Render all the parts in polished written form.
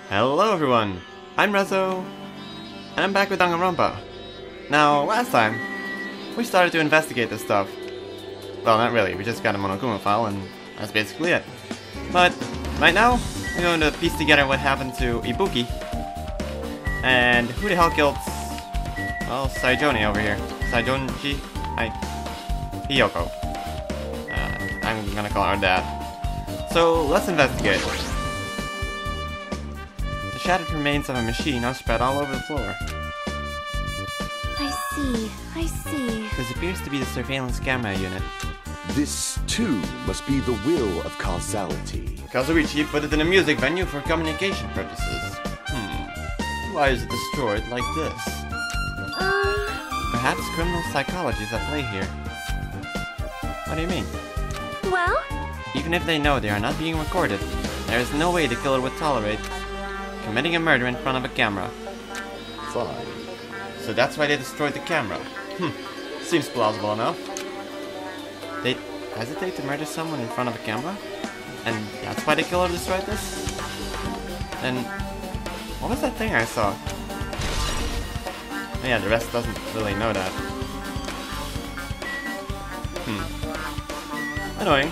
Hello everyone, I'm Rezzo, and I'm back with Danganronpa. Now, last time, we started to investigate this stuff. Well, not really, we just got a Monokuma file and that's basically it. But, right now, we're going to piece together what happened to Ibuki. And who the hell killed, well, Saijoni over here. Saijonji? Hiyoko. I'm gonna call her that. So, let's investigate. The shattered remains of a machine are spread all over the floor. I see. This appears to be the surveillance camera unit. This, too, must be the will of causality. Kazuichi put it in a music venue for communication purposes. Why is it destroyed like this? Perhaps criminal psychology is at play here. What do you mean? Well? Even if they know they are not being recorded, there is no way the killer would tolerate committing a murder in front of a camera. Fine. So that's why they destroyed the camera. Seems plausible enough. They hesitate to murder someone in front of a camera? And that's why the killer destroyed this? Then, what was that thing I saw? Oh yeah, the rest doesn't really know that. Annoying.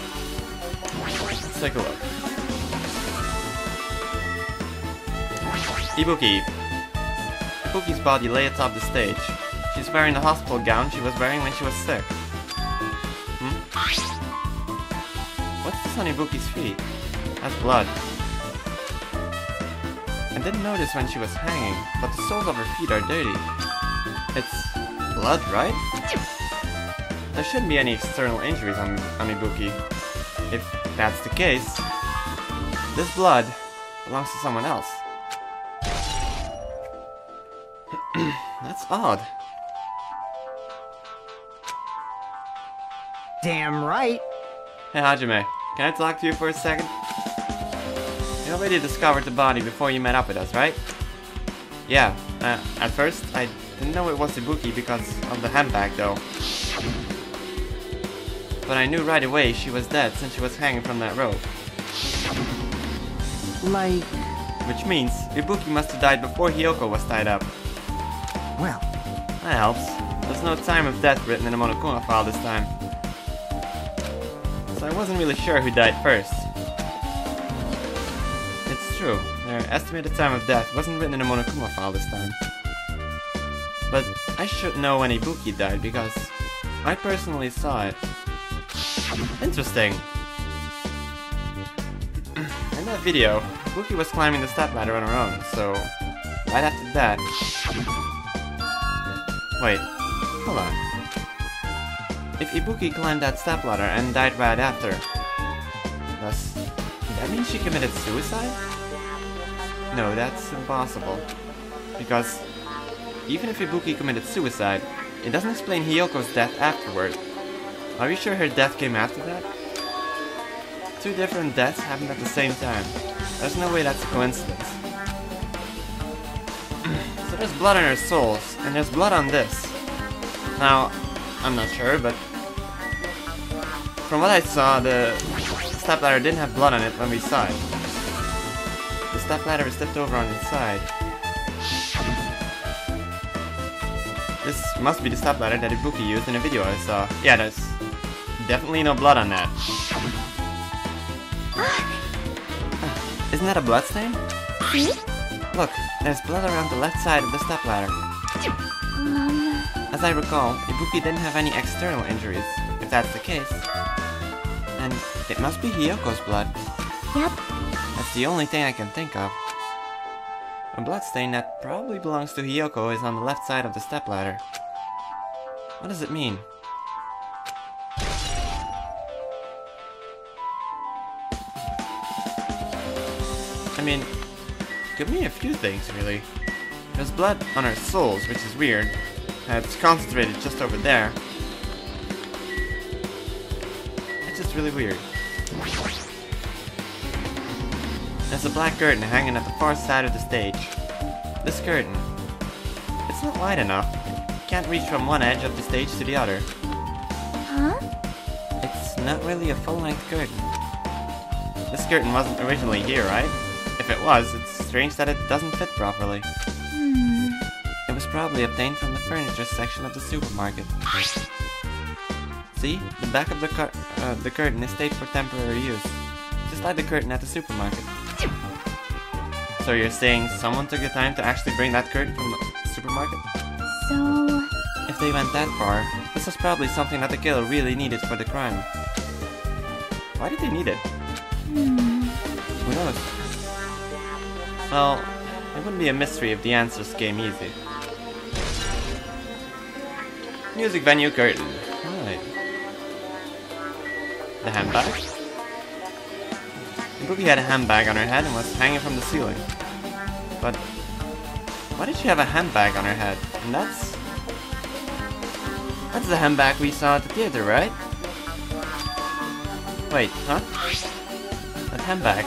Let's take a look. Ibuki. Ibuki's body lay atop the stage. She's wearing the hospital gown she was wearing when she was sick. What's this on Ibuki's feet? That's blood. I didn't notice when she was hanging, but the soles of her feet are dirty. It's blood, right? There shouldn't be any external injuries on Ibuki. If that's the case, this blood belongs to someone else. That's odd. Damn right. Hey Hajime, can I talk to you for a second? You already discovered the body before you met up with us, right? Yeah, at first I didn't know it was Ibuki because of the handbag though. But I knew right away she was dead since she was hanging from that rope. Like... Which means Ibuki must have died before Hiyoko was tied up. Well... That helps. There's no time of death written in the Monokuma file this time. So I wasn't really sure who died first. It's true, their estimated time of death wasn't written in the Monokuma file this time. But I should know when Ibuki died because I personally saw it. Interesting. In that video, Ibuki was climbing the stepladder on her own, so right after that... Wait, hold on. If Ibuki climbed that stepladder and died right after, does that mean she committed suicide? No, that's impossible. Because even if Ibuki committed suicide, it doesn't explain Hiyoko's death afterward. Are you sure her death came after that? Two different deaths happened at the same time. There's no way that's a coincidence. So there's blood on her soles, and there's blood on this. Now, I'm not sure, but from what I saw, the stepladder didn't have blood on it when we saw it. The stepladder is tipped over on its side. This must be the stepladder that Ibuki used in a video I saw. Yeah, there's definitely no blood on that. Isn't that a bloodstain? See? Look, there's blood around the left side of the stepladder. As I recall, Ibuki didn't have any external injuries, if that's the case. And it must be Hiyoko's blood. Yep. That's the only thing I can think of. A bloodstain that probably belongs to Hiyoko is on the left side of the stepladder. What does it mean? I mean, could mean a few things, really. There's blood on her soles, which is weird. It's concentrated just over there. It's just really weird. There's a black curtain hanging at the far side of the stage. This curtain, it's not wide enough. It can't reach from one edge of the stage to the other. Huh? It's not really a full-length curtain. This curtain wasn't originally here, right? if it was, it's strange that it doesn't fit properly. It was probably obtained from the furniture section of the supermarket. See? The back of the curtain is taped for temporary use. Just like the curtain at the supermarket. So you're saying someone took the time to actually bring that curtain from the supermarket? So... If they went that far, this was probably something that the killer really needed for the crime. Why did they need it? Who knows? Well, it wouldn't be a mystery if the answers came easy. Music venue curtain. Right. The handbag? Ibuki had a handbag on her head and was hanging from the ceiling. But why did she have a handbag on her head? And that's the handbag we saw at the theater, right? Wait, huh? That handbag.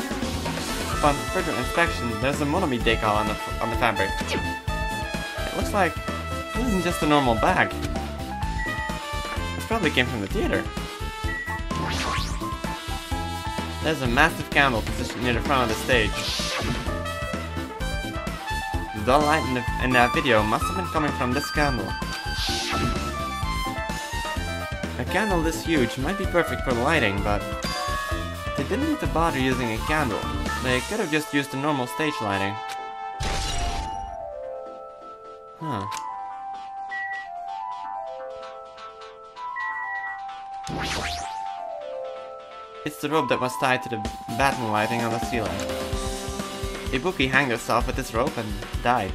Upon further inspection, there's a Monomi decal on the fabric. It looks like this isn't just a normal bag. This probably came from the theater. There's a massive candle positioned near the front of the stage. The dull light in that video must have been coming from this candle. A candle this huge might be perfect for lighting, but they didn't need to bother using a candle. They could have just used the normal stage lighting. Huh. It's the rope that was tied to the baton lighting on the ceiling. Ibuki hanged herself with this rope and died.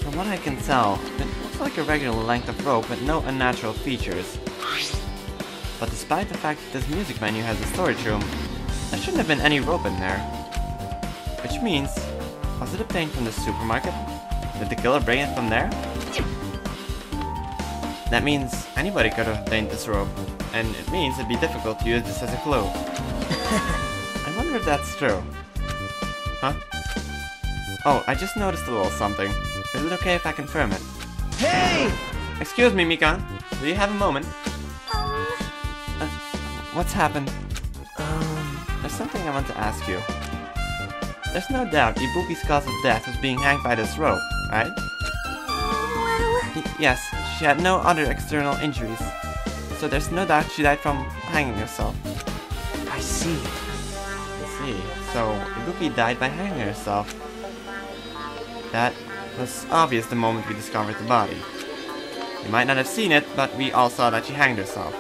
From what I can tell, it looks like a regular length of rope with no unnatural features. But despite the fact that this music venue has a storage room, there shouldn't have been any rope in there. Which means, was it obtained from the supermarket? Did the killer bring it from there? That means anybody could have obtained this rope, and it means it'd be difficult to use this as a clue. I wonder if that's true. Huh? Oh, I just noticed a little something. Is it okay if I confirm it? Hey! Excuse me, Mikan. Do you have a moment? What's happened? There's something I want to ask you. There's no doubt Ibuki's cause of death was being hanged by this rope, right? Well... Yes, she had no other external injuries. So there's no doubt she died from hanging herself. I see. I see. So Ibuki died by hanging herself. That was obvious the moment we discovered the body. You might not have seen it, but we all saw that she hanged herself.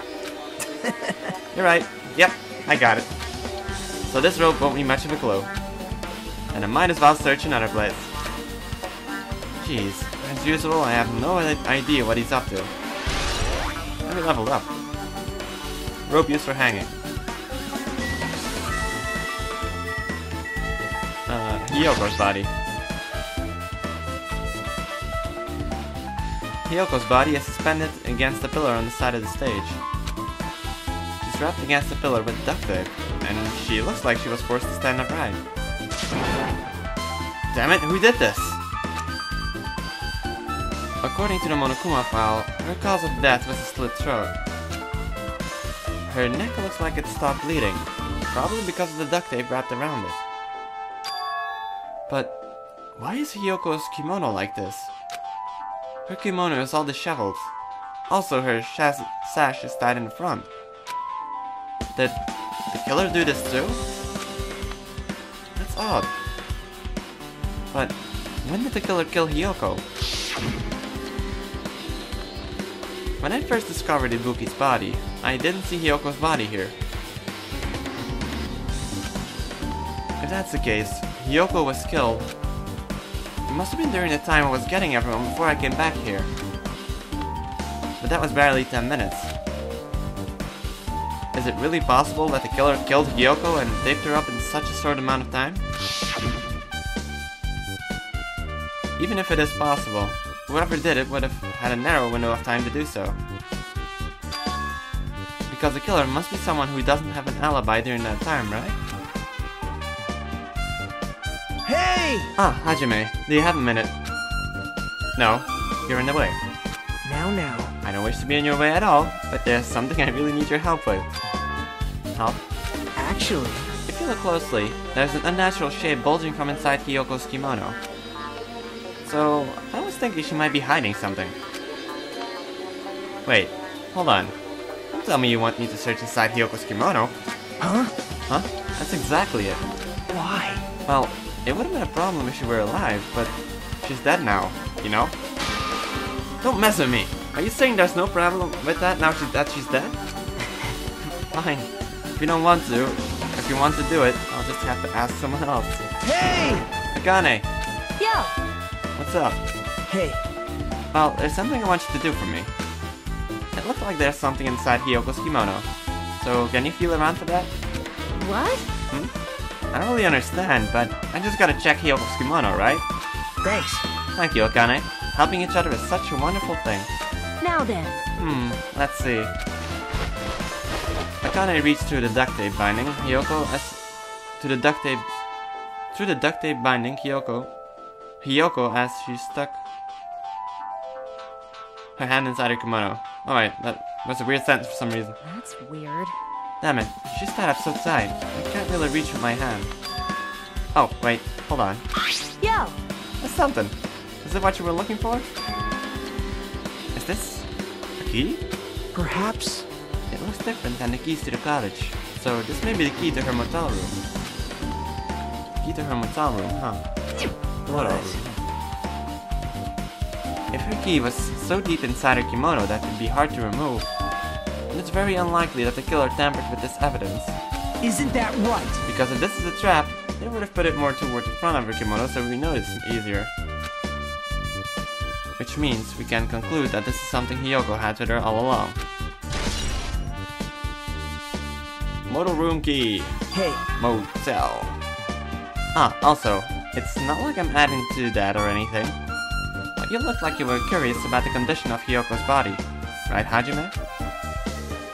You're right. Yep, I got it. So this rope won't be much of a clue. And I might as well search another place. Jeez, as usual, I have no idea what he's up to. Let me level up. Rope used for hanging. Hyoko's body. Hyoko's body is suspended against the pillar on the side of the stage. She's wrapped against the pillar with duct tape, and she looks like she was forced to stand upright. Damn it, who did this? According to the Monokuma file, her cause of death was a slit throat. Her neck looks like it stopped bleeding, probably because of the duct tape wrapped around it. But why is Hyoko's kimono like this? Her kimono is all disheveled. Also, her sash is tied in the front. Did the killer do this too? That's odd. But when did the killer kill Hyoko? When I first discovered Ibuki's body, I didn't see Hyoko's body here. If that's the case, Hyoko was killed. It must have been during the time I was getting everyone before I came back here. But that was barely 10 minutes. Is it really possible that the killer killed Hyoko and taped her up in such a short amount of time? Even if it is possible, whoever did it would have had a narrow window of time to do so. Because the killer must be someone who doesn't have an alibi during that time, right? Hey! Ah, Hajime, do you have a minute? No, you're in the way. Now. I don't wish to be in your way at all, but there's something I really need your help with. Help? Actually, If you you look closely, there's an unnatural shape bulging from inside Hiyoko's kimono. So, I was thinking she might be hiding something. Wait, hold on. Don't tell me you want me to search inside Hiyoko's kimono. Huh? Huh? That's exactly it. Why? Well, it wouldn't have been a problem if she were alive, but she's dead now, you know? Don't mess with me! Are you saying there's no problem with that now that she's dead? Fine. If you don't want to, if you want to do it, I'll just have to ask someone else. Hey! Akane! Yo! What's up? Hey. Well, there's something I want you to do for me. It looked like there's something inside Hiyoko's kimono. So, can you feel around for that? What? I don't really understand, but I just gotta check Hiyoko's kimono, right? Thanks. Thank you, Akane. Helping each other is such a wonderful thing. Now then. Let's see. Akane reached through the duct tape binding Hiyoko as she stuck her hand inside her kimono. Alright, that was a weird sentence for some reason. That's weird. Damn it, she's tied up so tight. I can't really reach with my hand. Oh, wait, hold on. Yo! That's something. Is it what you were looking for? Is this a key? Perhaps. It looks different than the keys to the cottage. So this may be the key to her motel room. Key to her motel room, huh? What else? If her key was so deep inside her kimono that it would be hard to remove, then it's very unlikely that the killer tampered with this evidence. Isn't that right? Because if this is a trap, they would have put it more towards the front of her kimono so we notice it easier. Which means we can conclude that this is something Hiyoko had with her all along. Motel room key. Hey. Motel. Ah, also, it's not like I'm adding to that or anything. But you look like you were curious about the condition of Hiyoko's body. Right, Hajime?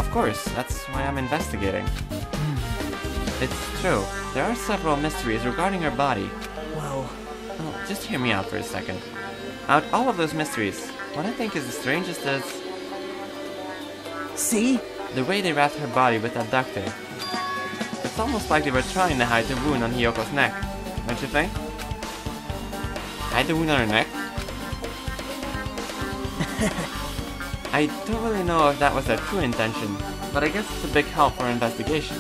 Of course, that's why I'm investigating. It's true. There are several mysteries regarding her body. Well, Just hear me out for a second. Out all of those mysteries, what I think is the strangest is see? the way they wrapped her body with that duct tape. It's almost like they were trying to hide the wound on Hiyoko's neck, don't you think? Hide the wound on her neck? I don't really know if that was their true intention, but I guess it's a big help for investigation.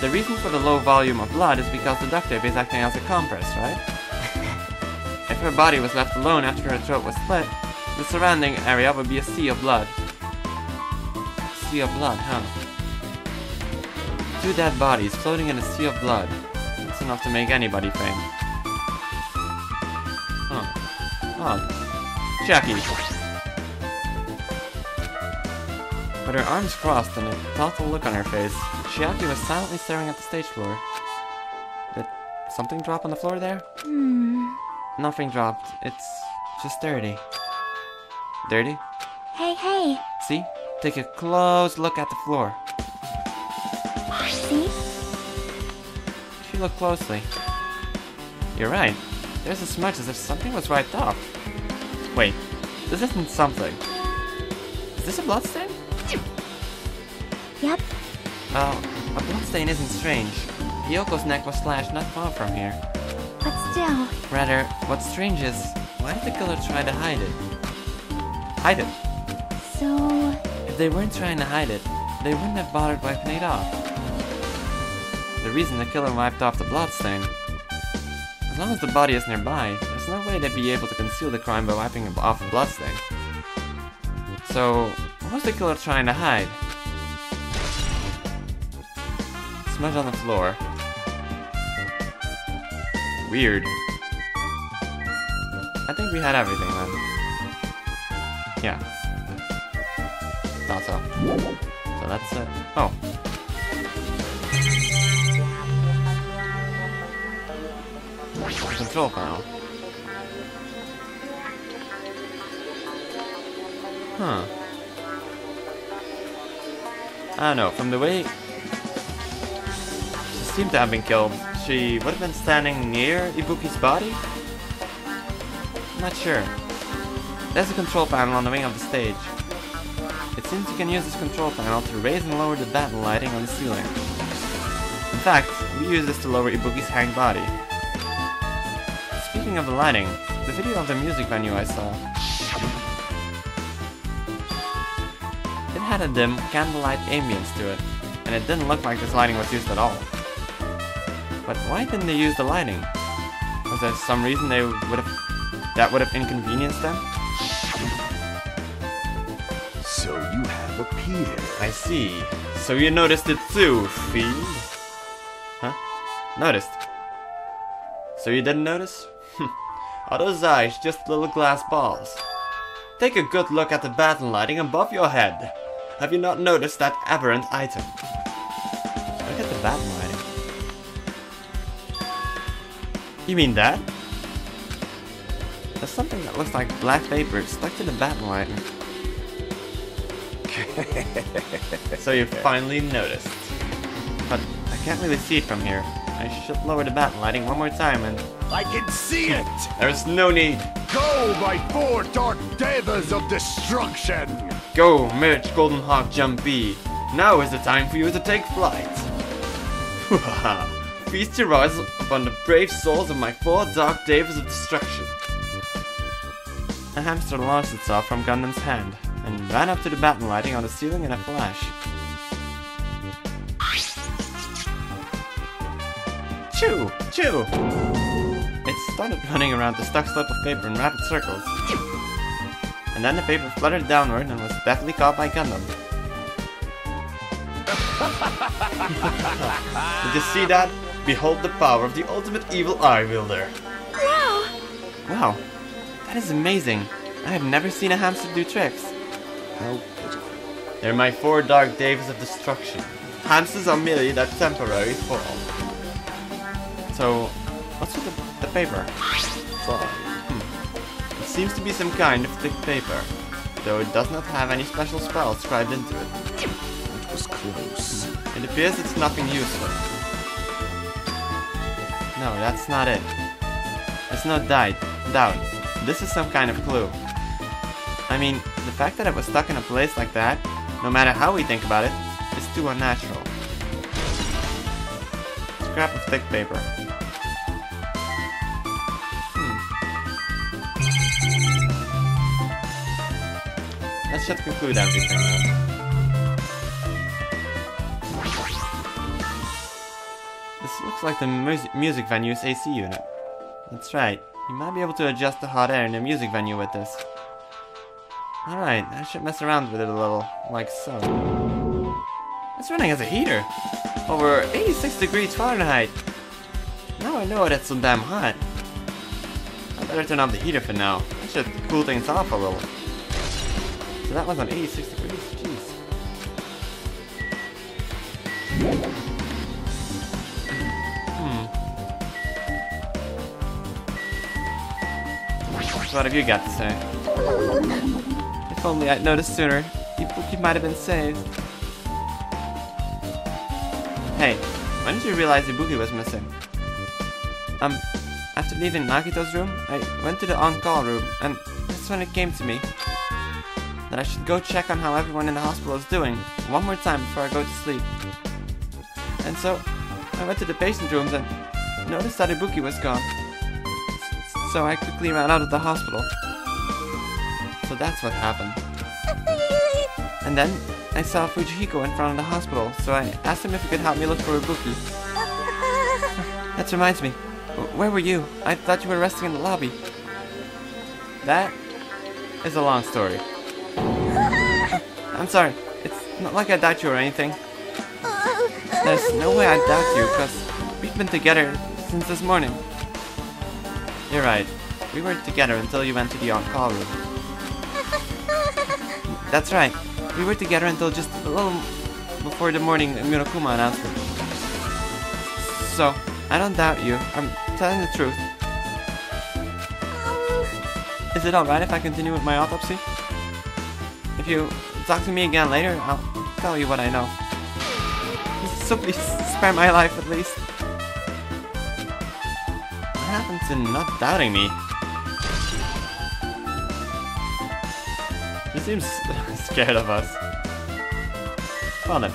The reason for the low volume of blood is because the duct tape is acting as a compress, right? If her body was left alone after her throat was slit, the surrounding area would be a sea of blood. Sea of blood, huh? 2 dead bodies floating in a sea of blood. That's enough to make anybody faint. Huh. Odd. Chiaki. With her arms crossed and a thoughtful look on her face, Chiaki was silently staring at the stage floor. Did something drop on the floor there? Nothing dropped. It's just dirty. Dirty? Hey, hey. See? Take a close look at the floor. See? If you look closely. You're right. There's a smudge as if something was wiped off. Wait, this isn't something. Is this a bloodstain? Yep. Well, a bloodstain isn't strange. Hiyoko's neck was slashed not far from here. But still. Rather, what's strange is, why did the killer try to hide it? Hide it? So... If they weren't trying to hide it, they wouldn't have bothered wiping it off. The reason the killer wiped off the bloodstain. As long as the body is nearby, there's no way they'd be able to conceal the crime by wiping off the bloodstain. So, what was the killer trying to hide? Smudge on the floor. Weird. I think we had everything then. Yeah. Thought so. So that's it. Oh. The control panel. Huh. I don't know, from the way she seemed to have been killed, she would have been standing near Ibuki's body? I'm not sure. There's a control panel on the wing of the stage. It seems you can use this control panel to raise and lower the battle lighting on the ceiling. In fact, we use this to lower Ibuki's hang body. Speaking of the lighting, the video of the music venue I saw, it had a dim, candlelight ambience to it, and it didn't look like this lighting was used at all. But why didn't they use the lighting? Was there some reason that would have inconvenienced them? So you have appeared. I see. So you noticed it too, Fee? Huh? Noticed? So you didn't notice? Are those eyes just little glass balls? Take a good look at the battle lighting above your head. Have you not noticed that aberrant item? Look at the battle lighting. You mean that? There's something that looks like black paper stuck to the battle lighting. So you finally noticed. But I can't really see it from here. I should lower the battle lighting one more time and... I can see it! There's no need. Go, my 4 dark devas of destruction! Go, merge Golden Hawk Jumpy. Now is the time for you to take flight. Feast your eyes upon the brave souls of my 4 dark devas of destruction. A hamster launched itself from Gundam's hand and ran up to the battle lighting on the ceiling in a flash. Choo! Choo! It started running around the stuck slip of paper in rapid circles. And then the paper fluttered downward and was deftly caught by Gundam. Did you see that? Behold the power of the ultimate evil eye wielder. Wow! Wow, that is amazing. I have never seen a hamster do tricks. How pitiful. They're my 4 dark devas of destruction. Hamsters are merely that temporary form. So, what's with the paper? It seems to be some kind of thick paper, though it does not have any special spell scribed into it. That was close. It appears it's nothing useful. No, that's not it. There's no doubt. This is some kind of clue. I mean, the fact that it was stuck in a place like that, no matter how we think about it, is too unnatural. Scrap of thick paper. That should conclude everything now. This looks like the music venue's AC unit. That's right. You might be able to adjust the hot air in the music venue with this. Alright, I should mess around with it a little, like so. It's running as a heater! Over 86 degrees Fahrenheit! Now I know it's so damn hot. I better turn off the heater for now. That should cool things off a little. So that was on 86 degrees, jeez. So what have you got to say? If only I'd noticed sooner, Ibuki might have been saved. Hey, when did you realize Ibuki was missing? After leaving Nagito's room, I went to the on-call room, and that's when it came to me that I should go check on how everyone in the hospital is doing one more time before I go to sleep. And so, I went to the patient rooms and noticed that Ibuki was gone. So I quickly ran out of the hospital. So that's what happened. And then, I saw Fujihiko in front of the hospital, so I asked him if he could help me look for Ibuki. That reminds me, where were you? I thought you were resting in the lobby. That is a long story. I'm sorry, it's not like I doubt you or anything. There's no way I doubt you, because we've been together since this morning. You're right, we were together until you went to the on-call room. That's right, we were together until just a little before the morning Monokuma announcement. So, I don't doubt you, I'm telling the truth. Is it alright if I continue with my autopsy? If you talk to me again later, I'll tell you what I know. So please, spare my life at least. What happened to not doubting me? He seems scared of us. Well then.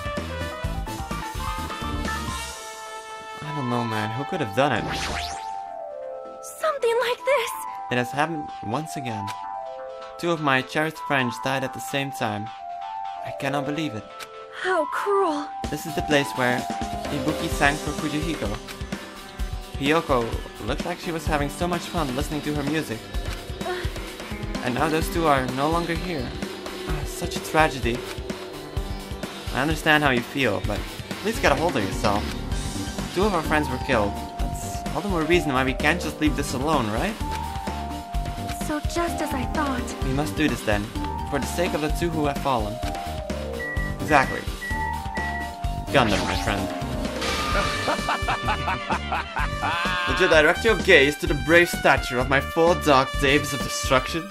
don't know, man. Who could have done it? Something like this. It has happened once again. 2 of my cherished friends died at the same time. I cannot believe it. How cruel. This is the place where Ibuki sang for Fujihiko. Hiyoko looked like she was having so much fun listening to her music. And now those 2 are no longer here. Such a tragedy. I understand how you feel, but please get a hold of yourself. 2 of our friends were killed. That's all the more reason why we can't just leave this alone, right? So just as I thought. We must do this then, for the sake of the 2 who have fallen. Exactly. Gundam, my friend. Would you direct your gaze to the brave stature of my 4 dark days of destruction?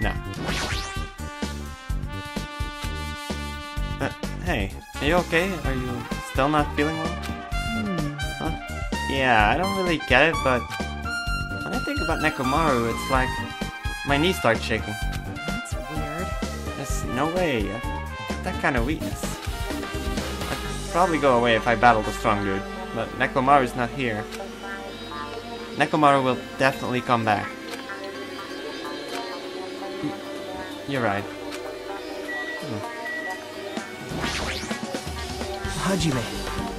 No. Hey, are you okay? Are you still not feeling well? Huh? Yeah, I don't really get it, but when I think about Nekomaru, it's like my knees start shaking. That's weird. There's no way. That kind of weakness. I'd probably go away if I battled a strong dude, but Nekomaru's not here. Nekomaru will definitely come back. You're right. Hajime.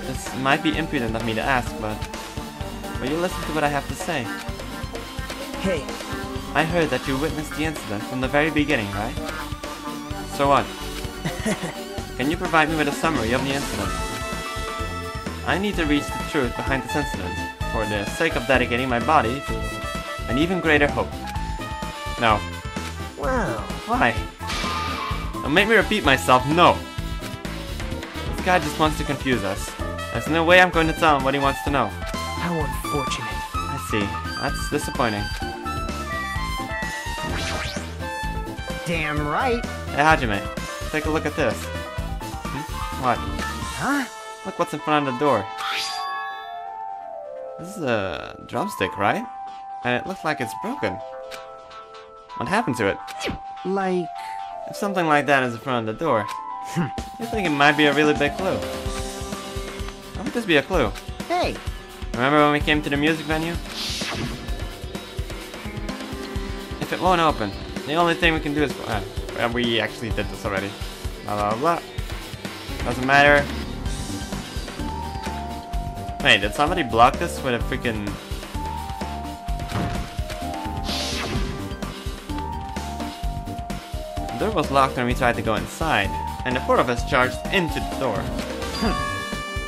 This might be impudent of me to ask, but will you listen to what I have to say? Hey, I heard that you witnessed the incident from the very beginning, right? So what? Can you provide me with a summary of the incident? I need to reach the truth behind this incident, for the sake of dedicating my body to an even greater hope. No. well, Why? Don't make me repeat myself, no! This guy just wants to confuse us. There's no way I'm going to tell him what he wants to know. how unfortunate. I see. That's disappointing. Damn right. Hey Hajime, take a look at this. What? Huh? Look what's in front of the door. This is a drumstick, right? And it looks like it's broken. What happened to it? Like, If something like that is in front of the door, you think it might be a really big clue. How would this be a clue? hey, Remember when we came to the music venue? If it won't open, the only thing we can do is... we actually did this already. Blah blah blah. Doesn't matter. Wait, did somebody block this with a freaking... The door was locked when we tried to go inside, and the 4 of us charged into the door.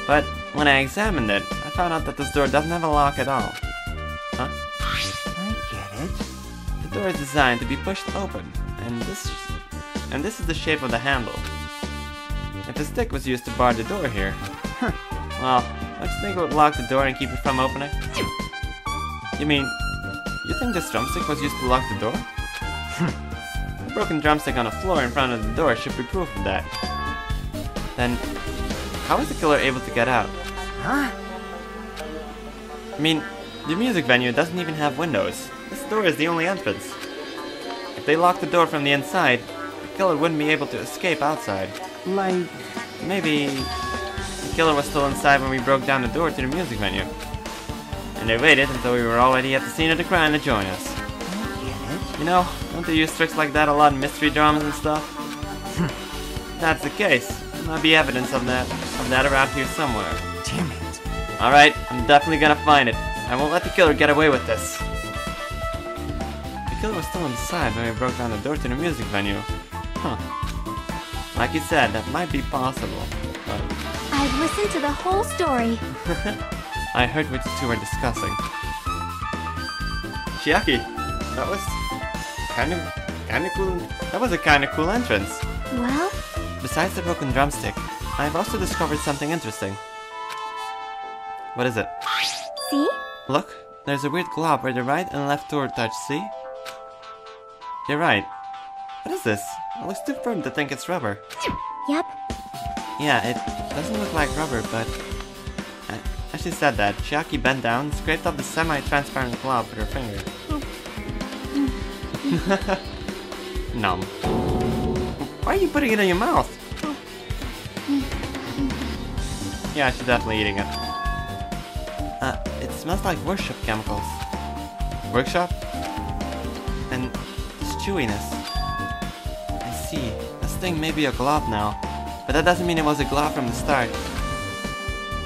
But when I examined it, I found out that this door doesn't have a lock at all. Huh? I get it. The door is designed to be pushed open, and this is the shape of the handle. If a stick was used to bar the door here, well, don't you think it would lock the door and keep it from opening? You mean, you think this drumstick was used to lock the door? The broken drumstick on the floor in front of the door should be proof of that. Then, how was the killer able to get out? Huh? I mean, the music venue doesn't even have windows. This door is the only entrance. If they locked the door from the inside, the killer wouldn't be able to escape outside. Like, Maybe the killer was still inside when we broke down the door to the music venue. And they waited until we were already at the scene of the crime to join us. I get it. You know, don't they use tricks like that a lot in mystery dramas and stuff? If that's the case, there might be evidence of that around here somewhere. Damn it. Alright, I'm definitely gonna find it. I won't let the killer get away with this. The killer was still inside when we broke down the door to the music venue. Huh. Like you said, that might be possible, but I've listened to the whole story. I heard what you 2 were discussing. Chiaki, that was kinda cool. That was a kinda cool entrance. Well, Besides the broken drumstick, I've also discovered something interesting. What is it? see? Look, there's a weird glob where the right and left door touch, see? You're right. What is this? It looks too firm to think it's rubber. Yep. Yeah, it doesn't look like rubber, but... As she said that, Chiaki bent down, scraped off the semi-transparent glob with her finger. Numb. Why are you putting it in your mouth? Yeah, she's definitely eating it. It smells like workshop chemicals. Workshop? And this chewiness. I see. This thing may be a glove now, but that doesn't mean it was a glove from the start.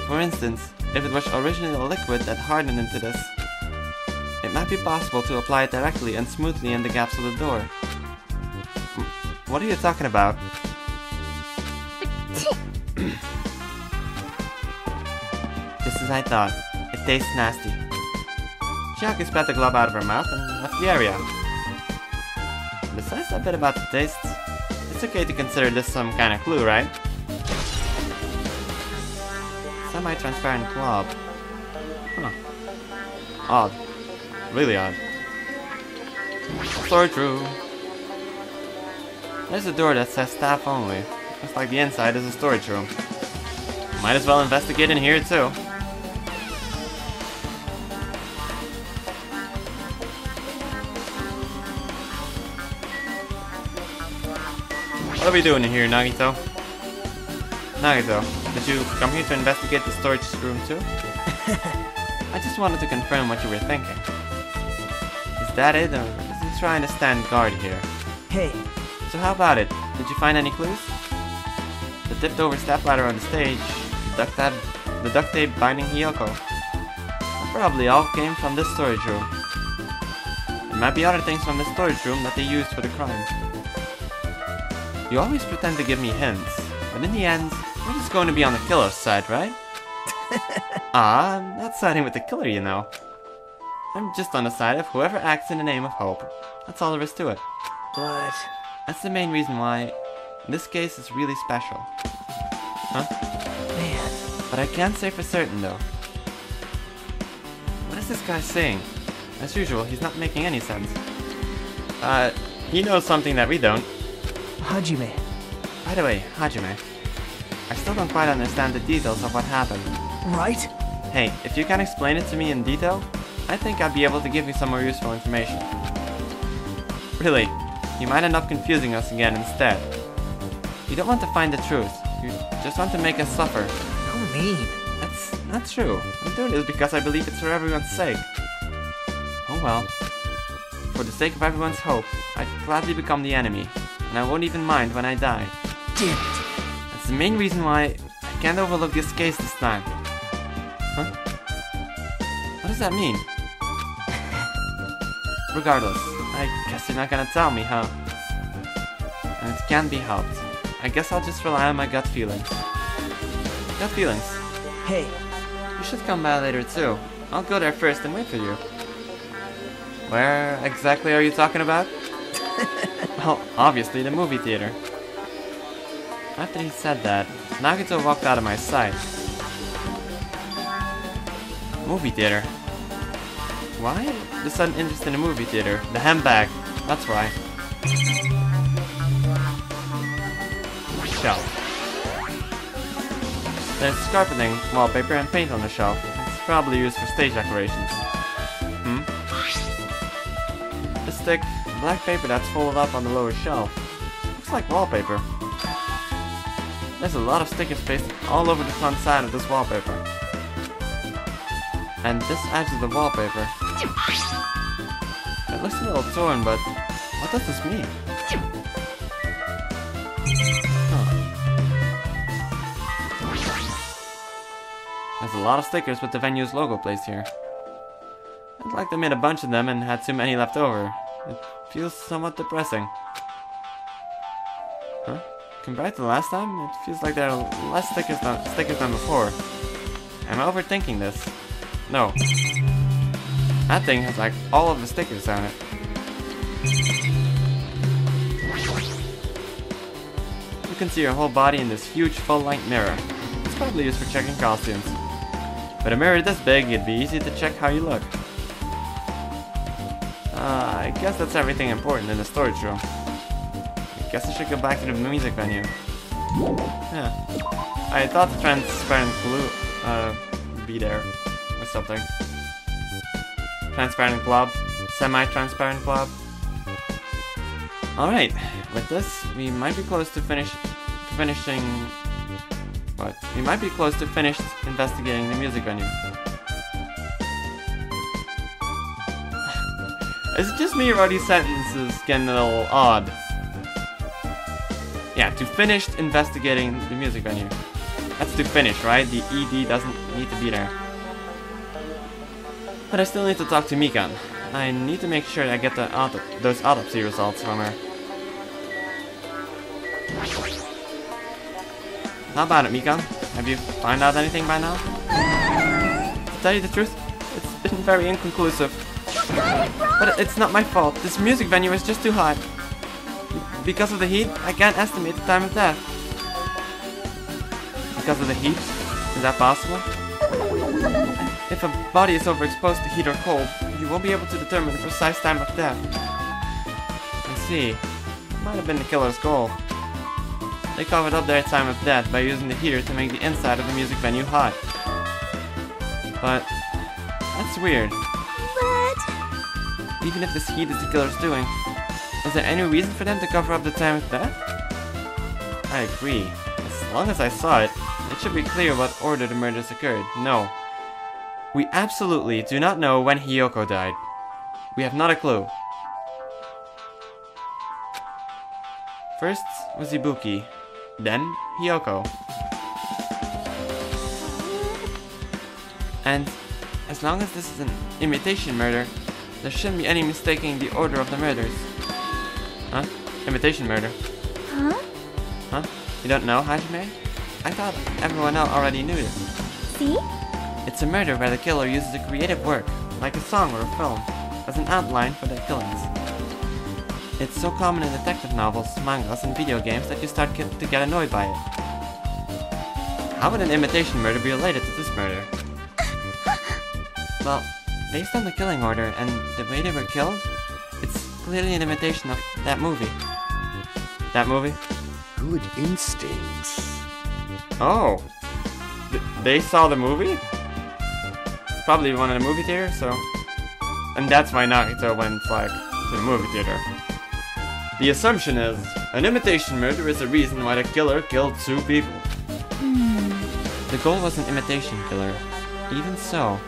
For instance, if it was originally a liquid that hardened into this, it might be possible to apply it directly and smoothly in the gaps of the door. What are you talking about? Just as I thought. It tastes nasty. Chiaki spat the glove out of her mouth and left the area. Besides that bit about the taste, it's okay to consider this some kind of clue, right? Semi-transparent glob. Huh. Odd. Really odd. Storage room. There's a door that says staff only. Looks like the inside is a storage room. Might as well investigate in here too. What are we doing in here, Nagito? Nagito, did you come here to investigate the storage room too? I just wanted to confirm what you were thinking. Is that it, or is he trying to stand guard here? Hey. So how about it? Did you find any clues? The tipped over step ladder on the stage, the duct tape binding Hiyoko. That probably all came from this storage room. There might be other things from the storage room that they used for the crime. You always pretend to give me hints, but in the end, you're just going to be on the killer's side, right? I'm not siding with the killer, you know. I'm just on the side of whoever acts in the name of hope. That's all there is to it. But... That's the main reason why this case is really special. Huh? Man. But I can't say for certain, though. What is this guy saying? As usual, he's not making any sense. He knows something that we don't. Hajime. By the way, Hajime, I still don't quite understand the details of what happened. Right? Hey, if you can explain it to me in detail, I think I'd be able to give you some more useful information. Really, you might end up confusing us again instead. You don't want to find the truth, you just want to make us suffer. How mean. That's not true. I'm doing this because I believe it's for everyone's sake. Oh well. For the sake of everyone's hope, I'd gladly become the enemy, and I won't even mind when I die. Damn it. That's the main reason why I can't overlook this case this time. Huh? What does that mean? Regardless, I guess you're not gonna tell me, huh? And it can't be helped. I guess I'll just rely on my gut feelings. Gut feelings? Hey. You should come by later too. I'll go there first and wait for you. Where exactly are you talking about? Well, obviously the movie theater. After he said that, Nagito walked out of my sight. Movie theater? Why? The sudden interest in the movie theater. The handbag. That's why. Shelf. There's carpeting, wallpaper, and paint on the shelf. It's probably used for stage decorations. This thick, black paper that's folded up on the lower shelf. Looks like wallpaper. There's a lot of stickers pasted all over the front side of this wallpaper. And this edge of the wallpaper. It looks a little torn, but what does this mean? There's a lot of stickers with the venue's logo placed here. I'd like they made a bunch of them and had too many left over. It feels somewhat depressing. Huh? Compared to the last time, it feels like there are less stickers than before. Am I overthinking this? No. That thing has like all of the stickers on it. You can see your whole body in this huge full-length mirror. It's probably used for checking costumes. With a mirror this big, it'd be easy to check how you look. I guess that's everything important in the storage room. I guess I should go back to the music venue. Yeah. I thought the transparent glue, be there. Or something. Transparent glob. Semi-transparent glob. Alright. With this, we might be close to finishing... but we might be close to finished investigating the music venue. Is it just me or are these sentences getting a little odd? Yeah, to finished investigating the music venue. That's to finish, right? The ED doesn't need to be there. But I still need to talk to Mikan. I need to make sure I get those autopsy results from her. How about it, Mikan? Have you found out anything by now? To tell you the truth, it's been very inconclusive. But it's not my fault. This music venue is just too hot. Because of the heat, I can't estimate the time of death. Because of the heat? Is that possible? If a body is overexposed to heat or cold, you won't be able to determine the precise time of death. I see. Might have been the killer's goal. They covered up their time of death by using the heater to make the inside of the music venue hot. But that's weird. But... Even if this heat is the killer's doing, is there any reason for them to cover up the time of death? I agree. As long as I saw it, it should be clear what order the murders occurred. No. We absolutely do not know when Hiyoko died. We have not a clue. First was Ibuki, then Hiyoko. And as long as this is an imitation murder, there shouldn't be any mistaking the order of the murders. Huh? Imitation murder? Huh? Huh? You don't know, Hajime? I thought everyone else already knew this. See? It's a murder where the killer uses a creative work, like a song or a film, as an outline for their killings. It's so common in detective novels, mangas, and video games that you start to get annoyed by it. How would an imitation murder be related to this murder? Well, based on the killing order and the way they were killed, it's clearly an imitation of that movie. That movie? Good instincts. Oh! They saw the movie? Probably one in a movie theater, so... And that's why Nagito went, like, to the movie theater. The assumption is, an imitation murder is the reason why the killer killed 2 people. The goal was an imitation killer. Even so,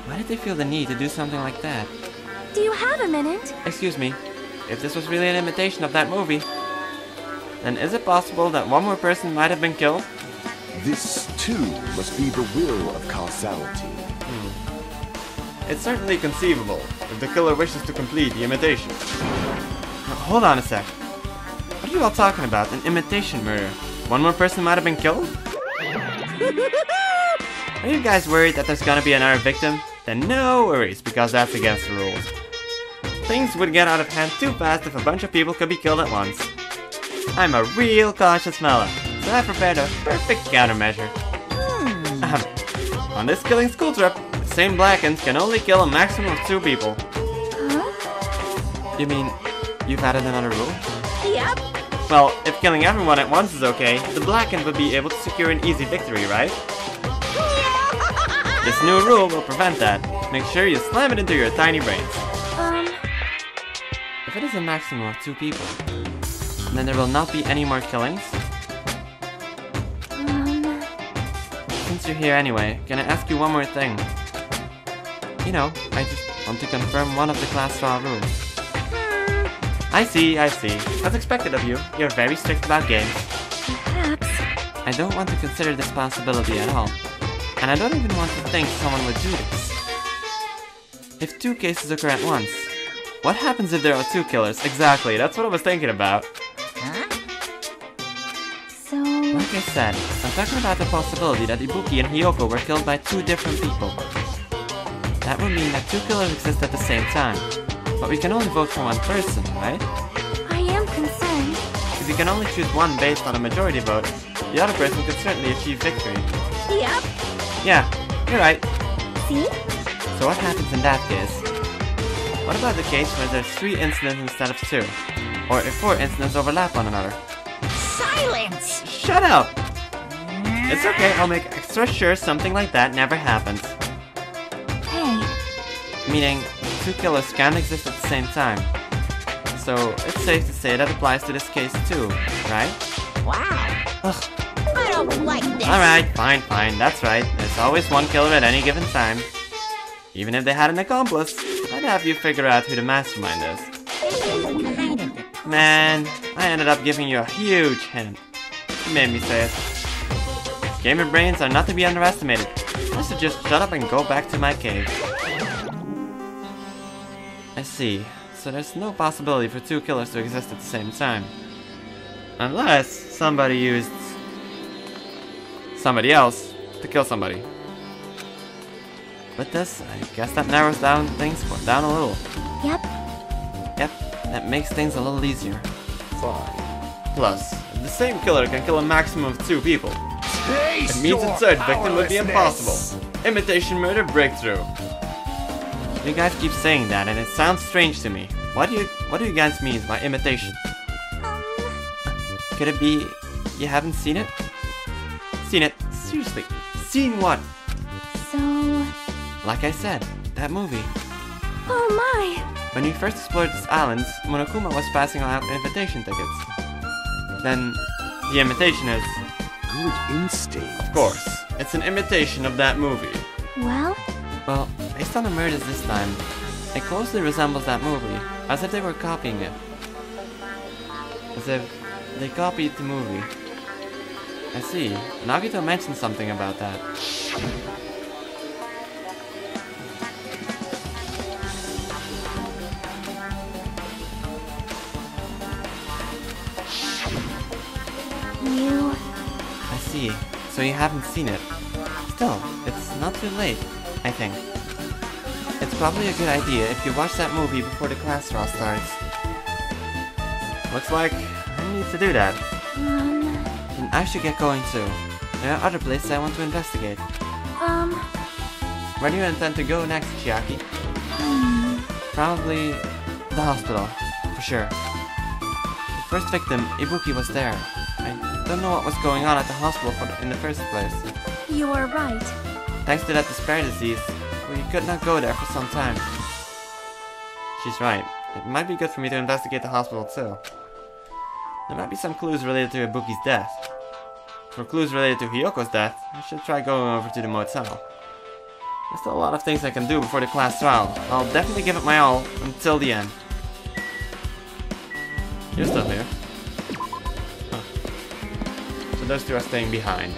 why did they feel the need to do something like that? Do you have a minute? Excuse me, if this was really an imitation of that movie, then is it possible that one more person might have been killed? This, too, must be the will of causality. It's certainly conceivable if the killer wishes to complete the imitation. Now, hold on a sec. What are you all talking about? An imitation murder? One more person might have been killed? Are you guys worried that there's gonna be another victim? Then no worries, because that's against the rules. Things would get out of hand too fast if a bunch of people could be killed at once. I'm a real cautious fella, so I prepared a perfect countermeasure. On this killing school trip, the same Blackens can only kill a maximum of 2 people. Huh? You mean, you've added another rule? Yep. Well, if killing everyone at once is okay, the Blacken would be able to secure an easy victory, right? This new rule will prevent that. Make sure you slam it into your tiny brains. If it is a maximum of 2 people, then there will not be any more killings? Since you're here anyway, can I ask you one more thing? You know, I just want to confirm one of the class trial rules. I see. As expected of you, you're very strict about games. Perhaps. I don't want to consider this possibility at all. And I don't even want to think someone would do this. If 2 cases occur at once, what happens if there are 2 killers? Exactly, that's what I was thinking about. So... Like I said, I'm talking about the possibility that Ibuki and Hiyoko were killed by 2 different people. That would mean that 2 killers exist at the same time. But we can only vote for one person, right? I am concerned. If we can only choose one based on a majority vote, the other person could certainly achieve victory. Yep. Yeah, you're right. See? So what happens in that case? What about the case where there's 3 incidents instead of 2? Or if 4 incidents overlap one another? Silence! Shut up! It's okay, I'll make extra sure something like that never happens. Hey. Meaning, 2 killers can't exist at the same time. So, it's safe to say that applies to this case too, right? Wow. Ugh. I don't like this. Alright, fine, fine, that's right. There's always one killer at any given time. Even if they had an accomplice, I'd have you figure out who the mastermind is. Man, I ended up giving you a huge hint. You made me say it. Gamer brains are not to be underestimated. I should just shut up and go back to my cave. I see. So there's no possibility for two killers to exist at the same time. Unless somebody used somebody else to kill somebody. With this, I guess that narrows down things down a little. Yep. Yep, that makes things a little easier. Fine. Plus, the same killer can kill a maximum of 2 people. It means a third victim would be impossible. Imitation murder breakthrough. You guys keep saying that and it sounds strange to me. What do you guys mean by imitation? Could it be you haven't seen it? Seen it? Seriously? Seen what? So... Like I said, that movie. Oh my! When we first explored this island, Monokuma was passing out invitation tickets. Then, the imitation is... Good instinct. Of course, it's an imitation of that movie. Well? Well, based on the murders this time, it closely resembles that movie, as if they were copying it. As if they copied the movie. I see. Nagito mentioned something about that. You... I see. So you haven't seen it. Still, it's not too late, I think. It's probably a good idea if you watch that movie before the class trial starts. Looks like I need to do that. Then I should get going too. There are other places I want to investigate. Where do you intend to go next, Chiaki? Probably the hospital, for sure. The first victim, Ibuki, was there. I don't know what was going on at the hospital in the first place. You are right. Thanks to that despair disease, we could not go there for some time. She's right. It might be good for me to investigate the hospital too. There might be some clues related to Ibuki's death. For clues related to Hyoko's death, I should try going over to the motel. There's still a lot of things I can do before the class trial. I'll definitely give it my all until the end. You're still here. Huh. So those two are staying behind.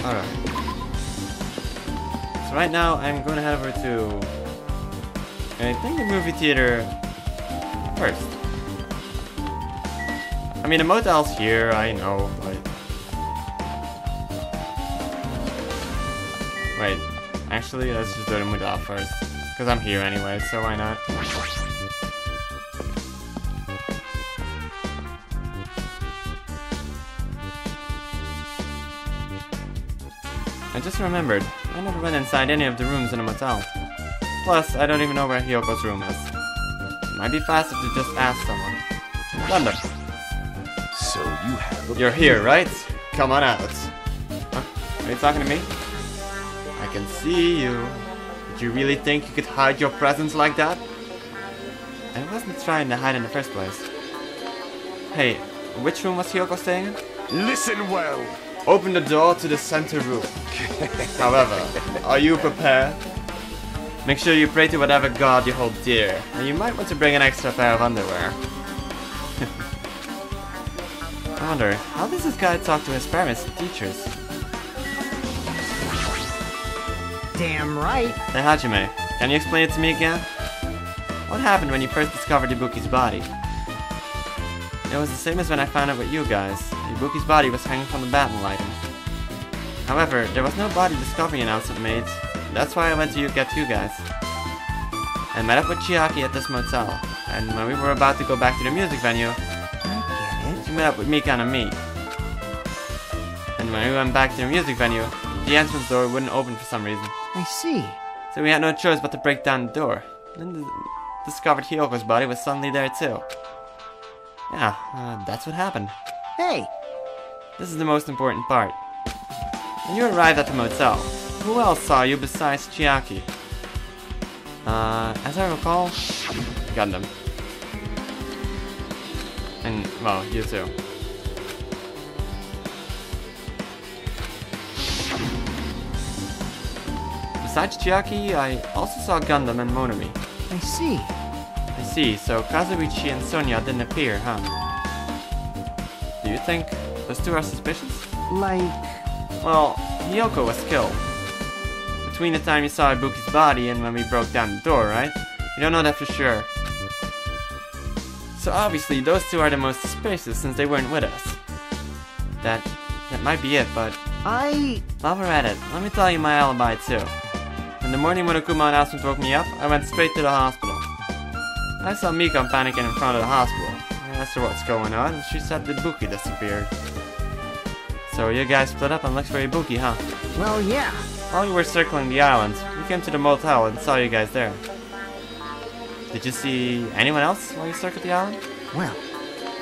Alright. So right now I'm going to head over to... I think the movie theater first. I mean the motel's here, I know, but... Wait, actually let's just do the motel first. Because I'm here anyway, so why not? I just remembered, I never went inside any of the rooms in the motel. Plus, I don't even know where Hyoko's room is. It might be faster to just ask someone. Thunder! So you have a... You're here, right? Come on out. Huh? Are you talking to me? I can see you. Did you really think you could hide your presence like that? I wasn't trying to hide in the first place. Hey, which room was Hyoko staying in? Listen well! Open the door to the center room. However, are you prepared? Make sure you pray to whatever god you hold dear, and you might want to bring an extra pair of underwear. I wonder, how does this guy talk to his parents and teachers? Damn right. Hey Hajime, can you explain it to me again? What happened when you first discovered Ibuki's body? It was the same as when I found out with you guys. Ibuki's body was hanging from the battle lighting. However, there was no body discovery announcement made. That's why I went to get you guys. I met up with Chiaki at this motel, and when we were about to go back to the music venue, I get it. she met up with Mika and me. And when we went back to the music venue, the entrance door wouldn't open for some reason. I see. So we had no choice but to break down the door. Then discovered Hyoko's body was suddenly there too. Yeah, that's what happened. Hey, This is the most important part. When you arrived at the motel, who else saw you besides Chiaki? As I recall, Gundam. Well, you too. Besides Chiaki, I also saw Gundam and Monomi. I see. I see, so Kazuichi and Sonia didn't appear, huh? Do you think those two are suspicious? Like... Well, Hiyoko was killed. Between the time you saw Ibuki's body and when we broke down the door, right? You don't know that for sure. So obviously, those two are the most suspicious since they weren't with us. That might be it, but... While we're at it, let me tell you my alibi too. In the morning Monokuma announcement woke me up, I went straight to the hospital. I saw Mika panicking in front of the hospital. I asked her what's going on, and she said that Ibuki disappeared. So you guys split up and looked for Ibuki, huh? Well, yeah. While we were circling the island, we came to the motel and saw you guys there. Did you see anyone else while you circled the island? Well...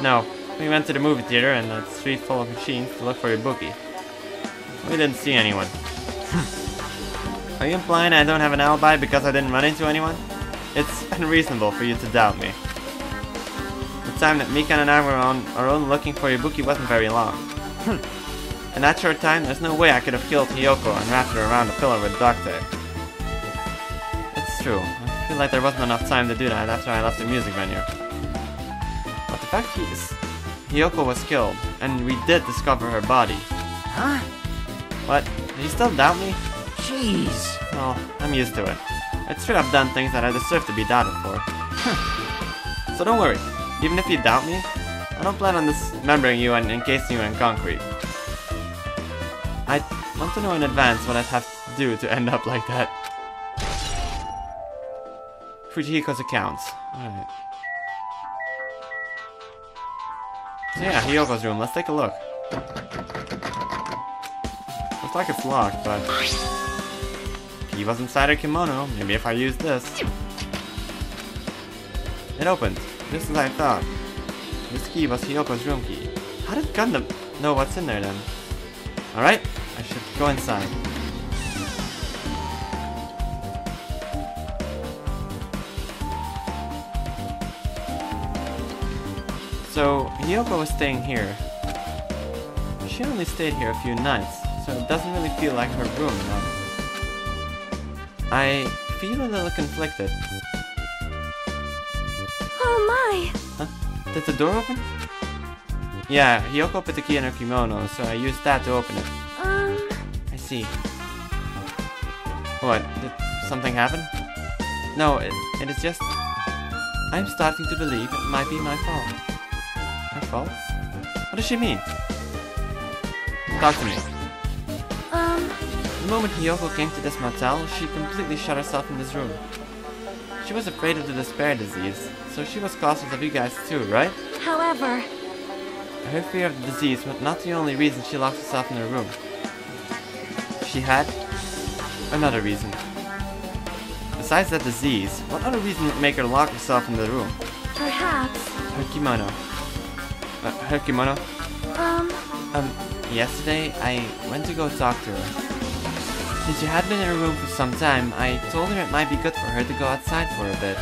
No. We went to the movie theater and a street full of machines to look for Ibuki. We didn't see anyone. Are you implying I don't have an alibi because I didn't run into anyone? It's unreasonable for you to doubt me. The time that Mika and I were on our own looking for Ibuki wasn't very long. In that short time, there's no way I could have killed Hiyoko and wrapped her around a pillar with duct tape. It's true. I feel like there wasn't enough time to do that after I left the music venue. But the fact is, Hiyoko was killed, and we did discover her body. Huh? What? Do you still doubt me? Jeez. Well, I'm used to it. I'd straight up done things that I deserve to be doubted for. So don't worry. Even if you doubt me, I don't plan on dismembering you and encasing you in concrete. I want to know in advance what I'd have to do to end up like that. Fujihiko's accounts. Alright. So yeah, Hiyoko's room. Let's take a look. Looks like it's locked, but... Key was inside her kimono. Maybe if I use this. It opened, just as I thought. This key was Hiyoko's room key. How did Gundam know what's in there then? Alright, I should go inside. So, Hiyoko was staying here. She only stayed here a few nights, so it doesn't really feel like her room now. I feel a little conflicted. Oh my! Huh? Did the door open? Yeah, Hiyoko put the key in her kimono, so I used that to open it. I see. What? Did something happen? No, it is just... I'm starting to believe it might be my fault. Her fault? What does she mean? Talk to me. The moment Hiyoko came to this motel, she completely shut herself in this room. She was afraid of the despair disease, so she was cautious of you guys too, right? However... Her fear of the disease was not the only reason she locked herself in her room. She had another reason. Besides that disease, what other reason would make her lock herself in the room? Perhaps... Her kimono. Her kimono? Yesterday, I went to go talk to her. Since she had been in her room for some time, I told her it might be good for her to go outside for a bit.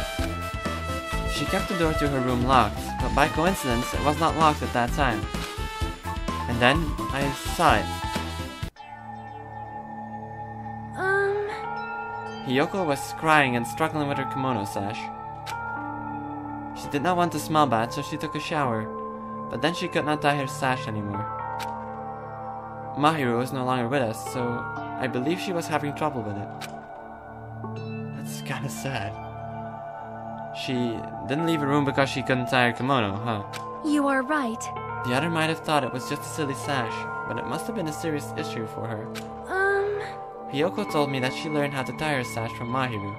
She kept the door to her room locked, but by coincidence, it was not locked at that time. And then, I saw it. Hiyoko was crying and struggling with her kimono sash. She did not want to smell bad, so she took a shower. But then she could not tie her sash anymore. Mahiru was no longer with us, so I believe she was having trouble with it. That's kinda sad. She didn't leave her room because she couldn't tie her kimono, huh? You are right. The other might have thought it was just a silly sash, but it must have been a serious issue for her. Hiyoko told me that she learned how to tie her sash from Mahiru.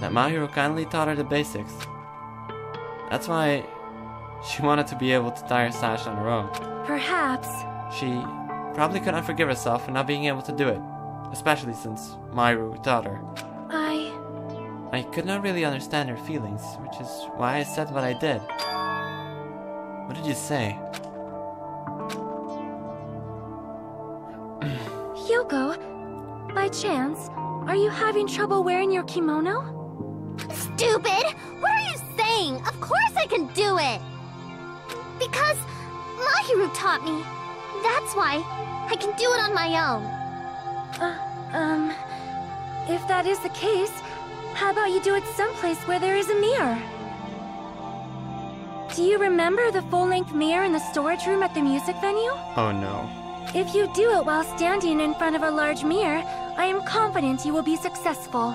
That Mahiru kindly taught her the basics. That's why she wanted to be able to tie her sash on her own. Perhaps. She probably could not forgive herself for not being able to do it, especially since Mahiru taught her. I could not really understand her feelings, which is why I said what I did. What did you say? Hiyoko, by chance, are you having trouble wearing your kimono? Stupid! What are you saying? Of course I can do it! Because Because Mahiru taught me. That's why I can do it on my own. If that is the case, how about you do it someplace where there is a mirror? Do you remember the full-length mirror in the storage room at the music venue? Oh no. If you do it while standing in front of a large mirror, I am confident you will be successful.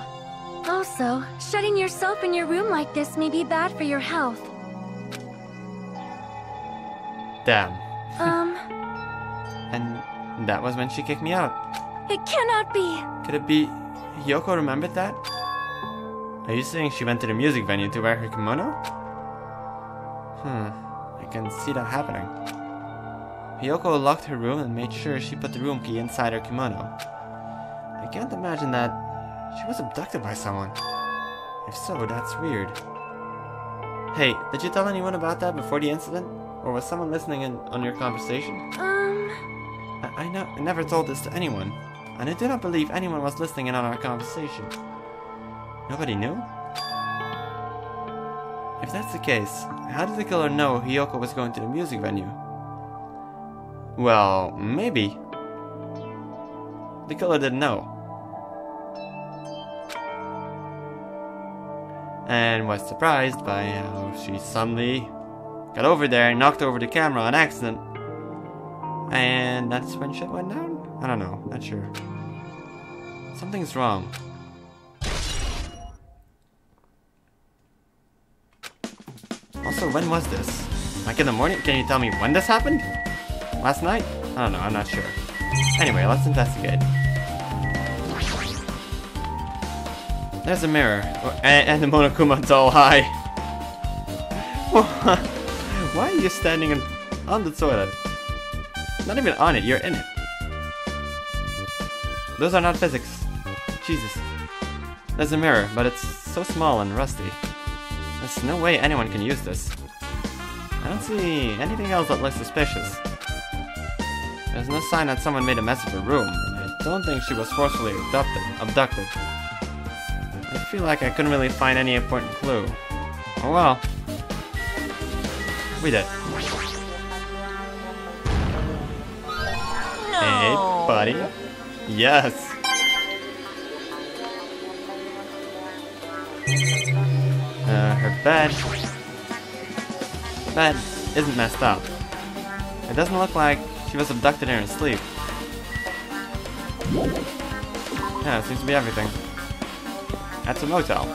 Also, shutting yourself in your room like this may be bad for your health. Damn. And that was when she kicked me out. It cannot be. Could it be Hiyoko remembered that? Are you saying she went to the music venue to wear her kimono? I can see that happening. Hiyoko locked her room and made sure she put the room key inside her kimono. I can't imagine that she was abducted by someone. If so, that's weird. Hey, did you tell anyone about that before the incident? Or was someone listening in on your conversation? I never told this to anyone. And I do not believe anyone was listening in on our conversation. Nobody knew? If that's the case, how did the killer know Hiyoko was going to the music venue? Well, maybe. The killer didn't know. And was surprised by how she suddenly got over there and knocked over the camera on accident. And that's when shit went down? I don't know, not sure. Something's wrong. Also, when was this? Like in the morning? Can you tell me when this happened? Last night? I don't know, I'm not sure. Anyway, let's investigate. There's a mirror. And the Monokuma doll. Hi. Why are you standing on the toilet? Not even on it, you're in it. Those are not physics. Jesus. There's a mirror, but it's so small and rusty. There's no way anyone can use this. I don't see anything else that looks suspicious. There's no sign that someone made a mess of her room. I don't think she was forcefully abducted. I feel like I couldn't really find any important clue. Oh well. We did. No. Hey, buddy. Yes. Her bed isn't messed up. It doesn't look like she was abducted in her sleep. Yeah, it seems to be everything. That's a motel.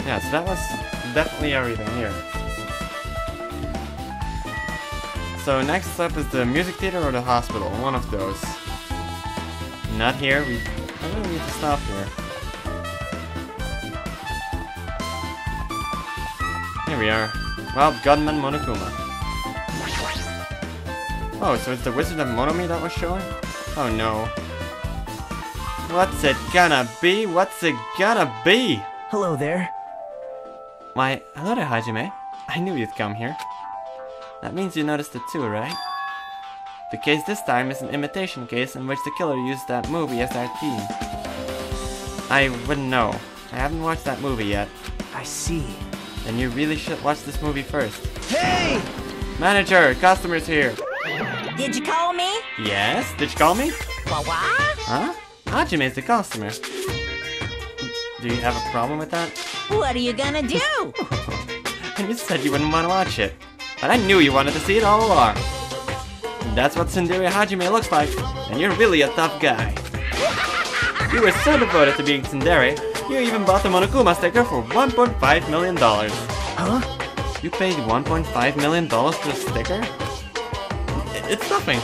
Yeah, so that was definitely everything here. So next up is the music theater or the hospital, one of those. Not here, I really need to stop here. Here we are. Wild Gunman Monokuma. Oh, so it's the Wizard of Monomi that was showing? Oh no. What's it gonna be? What's it gonna be? Hello there. Why, hello there, Hajime. I knew you'd come here. That means you noticed it too, right? The case this time is an imitation case in which the killer used that movie as their theme. I wouldn't know. I haven't watched that movie yet. I see. Then you really should watch this movie first. Hey! Manager, customers here. Did you call me? Yes? Did you call me? What? Huh? Hajime is the customer. Do you have a problem with that? What are you gonna do? And you said you wouldn't want to watch it. But I knew you wanted to see it all along. That's what Tsundere Hajime looks like. And you're really a tough guy. You were so devoted to being Tsundere, you even bought the Monokuma sticker for $1.5 million. Huh? You paid $1.5 million for a sticker? It's nothing.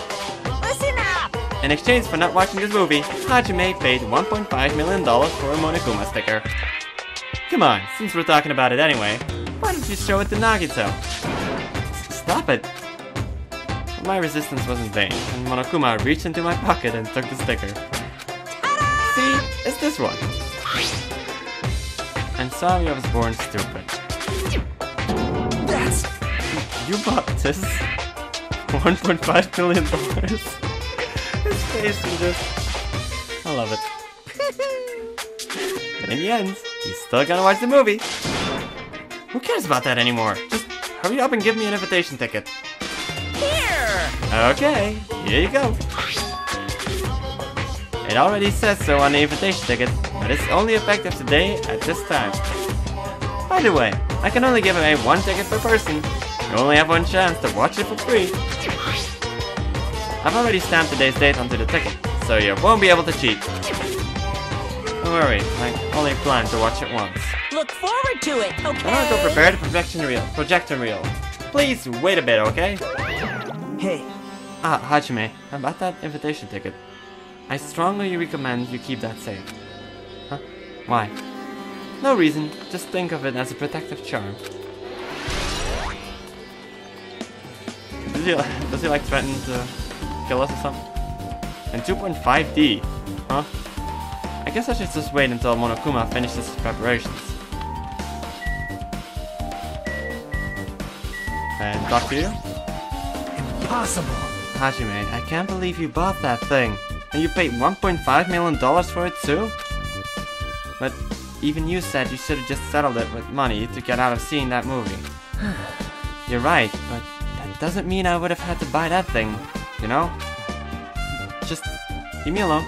Listen up! In exchange for not watching this movie, Hajime paid $1.5 million for a Monokuma sticker. Come on, since we're talking about it anyway, why don't you show it to Nagito? Stop it! My resistance was in vain, and Monokuma reached into my pocket and took the sticker. See? It's this one. I'm sorry I was born stupid. That's... You bought this? $1.5 million? His face is just... I love it. But in the end, he's still gonna watch the movie. Who cares about that anymore? Just hurry up and give me an invitation ticket. Here! Okay, here you go. It already says so on the invitation ticket, but it's only effective today at this time. By the way, I can only give away 1 ticket per person. You only have 1 chance to watch it for free. I've already stamped today's date onto the ticket, so you won't be able to cheat. Don't worry, I only plan to watch it once. Look forward to it, okay? I want to go prepare the projector reel. Please wait a bit, okay? Hey, Hajime, about that invitation ticket. I strongly recommend you keep that safe. Huh? Why? No reason, just think of it as a protective charm. Does he like threaten to kill us or something? And 2.5D, huh? I guess I should just wait until Monokuma finishes his preparations. And talk to you? impossible. Hajime, I can't believe you bought that thing. And you paid $1.5 million for it too? But even you said you should have just settled it with money to get out of seeing that movie. You're right, but that doesn't mean I would have had to buy that thing, you know? Just leave me alone.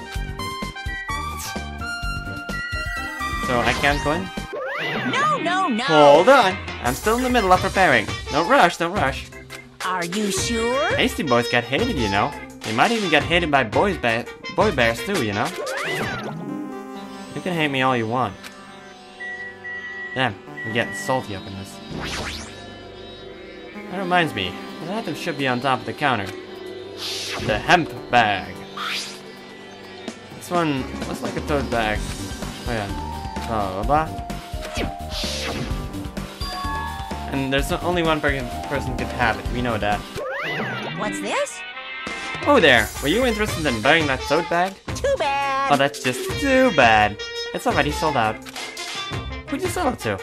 So I can't go in? No! Hold on! I'm still in the middle of preparing. Don't rush. Are you sure? Hasty boys get hated, you know. They might even get hated by boy bears too, you know. You can hate me all you want. Damn, I'm getting salty up in this. That reminds me, the item should be on top of the counter. The hemp bag. This one looks like a tote bag. Oh yeah. Blah blah blah. And there's only one person can have it, we know that. What's this? Oh there, were you interested in buying that tote bag? Too bad. Oh, that's just too bad. It's already sold out. Who'd you sell it to?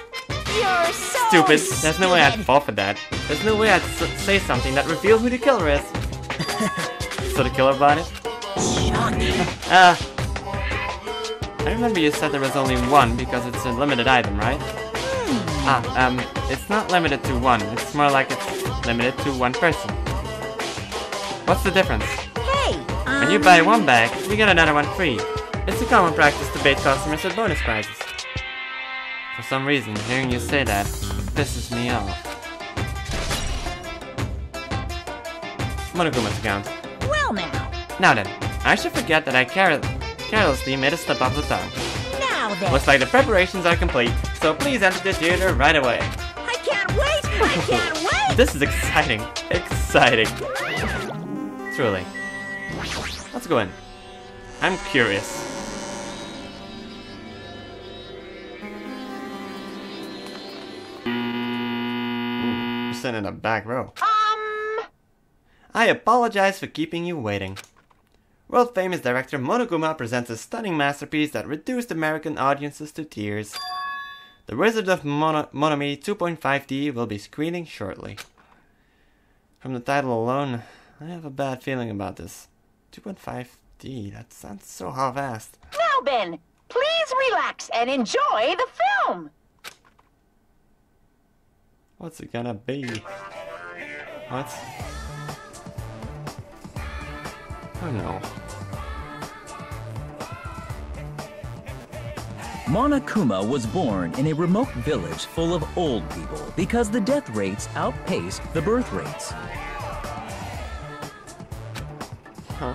You're so Stupid. There's no way I'd fall for that. There's no way I'd say something that reveals who the killer is. So the killer bought it? I remember you said there was only one because it's a limited item, right? It's not limited to one. It's more like it's limited to one person. What's the difference? Hey, When you buy one bag, you get another one free. It's a common practice to bait customers with bonus prizes. For some reason, hearing you say that pisses me off. Monokuma's account. well now. Now then, I should forget that I carelessly made a slip of the tongue. Now then. Looks like the preparations are complete, so please enter the theater right away. I can't wait! I can't wait! This is exciting. Exciting. Truly. Let's go in. I'm curious. Ooh, we're sitting in a back row. I apologize for keeping you waiting. World-famous director Monokuma presents a stunning masterpiece that reduced American audiences to tears. The Wizard of Monomi 2.5D will be screening shortly. From the title alone, I have a bad feeling about this. 2.5D, that sounds so half-assed. Now, Ben, please relax and enjoy the film. What's it gonna be? What? Oh no. Monokuma was born in a remote village full of old people because the death rates outpaced the birth rates. Huh.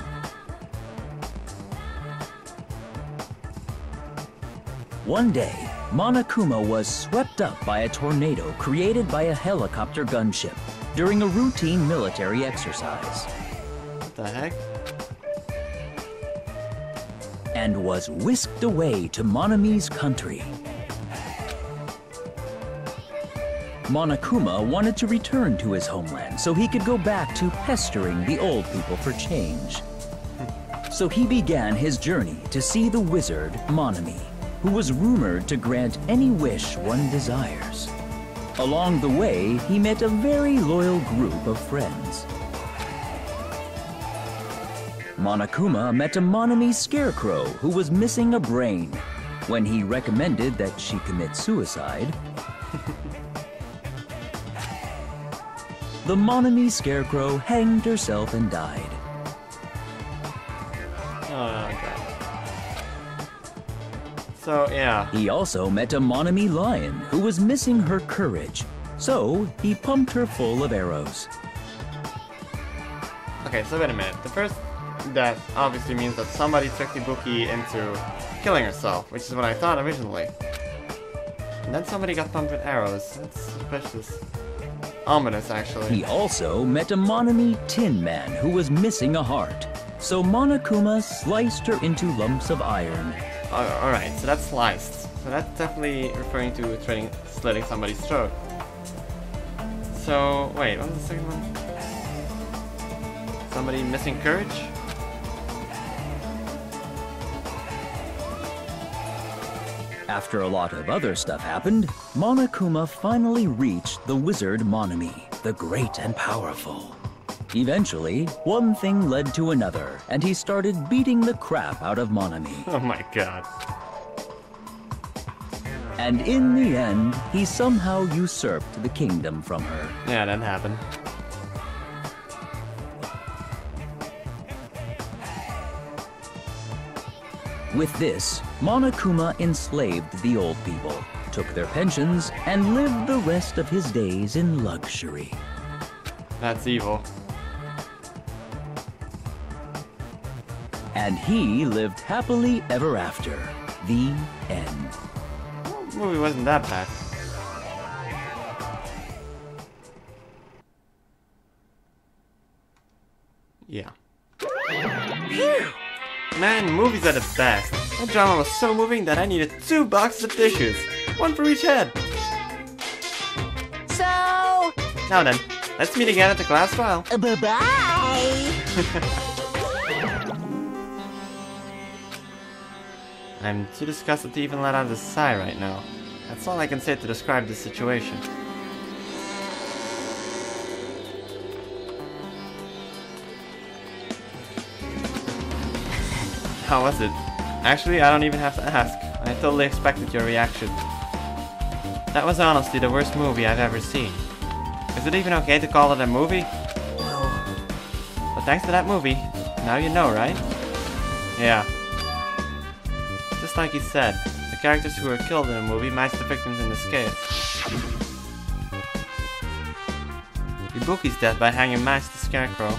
One day, Monokuma was swept up by a tornado created by a helicopter gunship during a routine military exercise. What the heck? And was whisked away to Monomi's country. Monokuma wanted to return to his homeland so he could go back to pestering the old people for change. So he began his journey to see the wizard Monomi, who was rumored to grant any wish one desires. Along the way, he met a very loyal group of friends. Monokuma met a Monomi scarecrow who was missing a brain. When he recommended that she commit suicide, the Monomi scarecrow hanged herself and died. Oh, God. So, yeah. He also met a Monomi lion who was missing her courage, so he pumped her full of arrows. Okay, so wait a minute. The first death obviously means that somebody tricked Ibuki into killing herself, which is what I thought originally. And then somebody got pumped with arrows. That's suspicious. Ominous, actually. He also met a Monomi Tin Man who was missing a heart, so Monokuma sliced her into lumps of iron. Alright, so that's sliced. So that's definitely referring to slitting somebody's throat. So, wait, what was the second one? Somebody missing courage? After a lot of other stuff happened, Monokuma finally reached the wizard Monomi, the great and powerful. Eventually, one thing led to another, and he started beating the crap out of Monomi. Oh my god. And in the end, he somehow usurped the kingdom from her. Yeah, that happened. With this, Monokuma enslaved the old people, took their pensions, and lived the rest of his days in luxury. That's evil. And he lived happily ever after. The end. The movie wasn't that bad. Yeah. Man, movies are the best. That drama was so moving that I needed 2 boxes of tissues. 1 for each head. So, Now then, let's meet again at the class trial. bye-bye. I'm too disgusted to even let out a sigh right now. That's all I can say to describe this situation. How was it? Actually, I don't even have to ask. I totally expected your reaction. That was honestly the worst movie I've ever seen. Is it even okay to call it a movie? No. But thanks to that movie, now you know, right? Yeah. Just like he said, the characters who were killed in the movie match the victims in this case. Ibuki's death by hanging matched the scarecrow.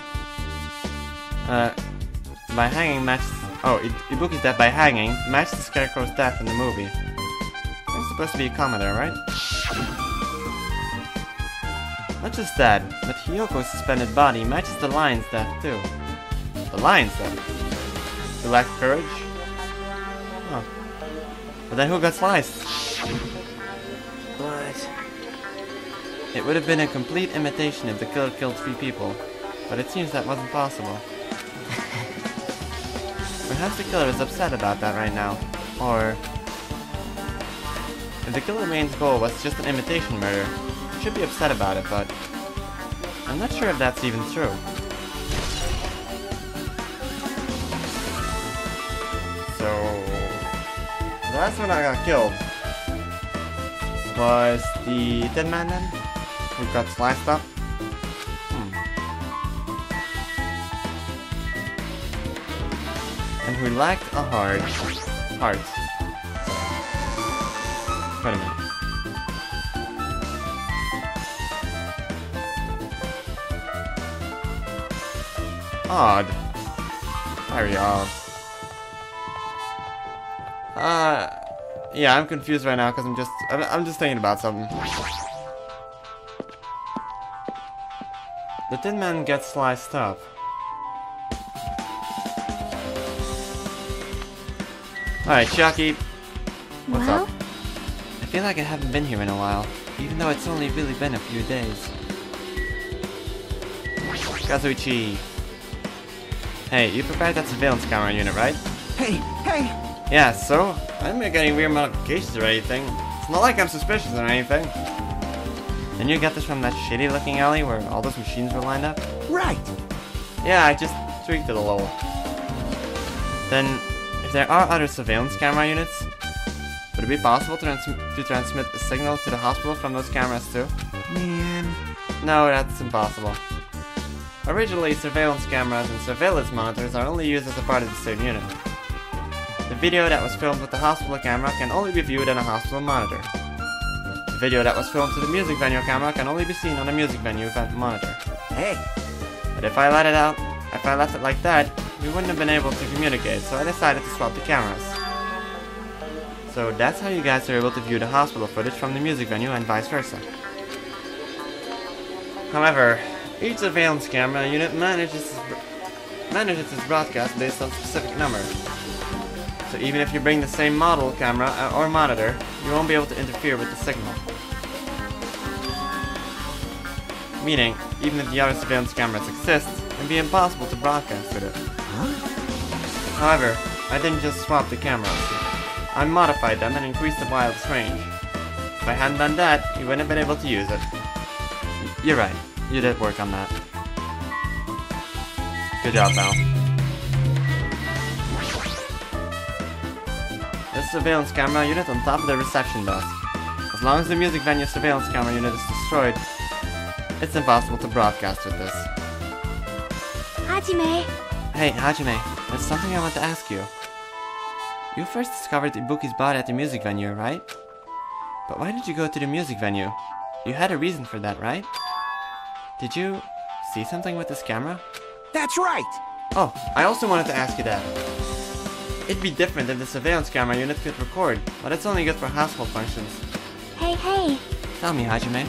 Ibuki's death by hanging matched the scarecrow's death in the movie. There's supposed to be a comma there, right? Not just that, but Hyoko's suspended body matches the lion's death too. The lion's death? Who lacked courage? Oh. But then who got sliced? But It would have been a complete imitation if the killer killed 3 people, but it seems that wasn't possible. Perhaps the killer is upset about that right now, or... If the killer's main goal was just an imitation murder, he should be upset about it, but... I'm not sure if that's even true. So... The last one I got killed was the dead man then? Who got sliced up? And who lacked a heart. Wait a minute. Odd. Very odd. Yeah, I'm confused right now because I'm just thinking about something. The Tin Man gets sliced up. Alright, Chiaki. What's Well? up? I feel like I haven't been here in a while, even though it's only really been a few days. Kazuichi. Hey, you prepared that surveillance camera unit, right? hey, hey! Yeah, so? I didn't make any weird modifications or anything. It's not like I'm suspicious or anything. Didn't you get this from that shady looking alley where all those machines were lined up? Right! Yeah, I just tweaked it a little. Then, if there are other surveillance camera units, Would it be possible to transmit a signal to the hospital from those cameras too? Man. No, that's impossible. Originally, surveillance cameras and surveillance monitors are only used as a part of the same unit. The video that was filmed with the hospital camera can only be viewed on a hospital monitor. The video that was filmed to the music venue camera can only be seen on a music venue event monitor. Hey. But if I left it like that, we wouldn't have been able to communicate, so I decided to swap the cameras. So that's how you guys are able to view the hospital footage from the music venue and vice versa. However, each surveillance camera unit manages its broadcast based on specific numbers. So even if you bring the same model camera or monitor, you won't be able to interfere with the signal. Meaning, even if the other surveillance cameras exist, it would be impossible to broadcast with it. However, I didn't just swap the cameras. I modified them and increased the wireless range. If I hadn't done that, you wouldn't have been able to use it. You're right, you did work on that. Good job, pal. This surveillance camera unit on top of the reception desk. As long as the music venue surveillance camera unit is destroyed, it's impossible to broadcast with this. Hajime. Hey, Hajime, there's something I want to ask you. You first discovered Ibuki's body at the music venue, right? But why did you go to the music venue? You had a reason for that, right? Did you see something with this camera? That's right. Oh, I also wanted to ask you that. It'd be different if the surveillance camera unit could record, but it's only good for household functions. Hey. Tell me, Hajime.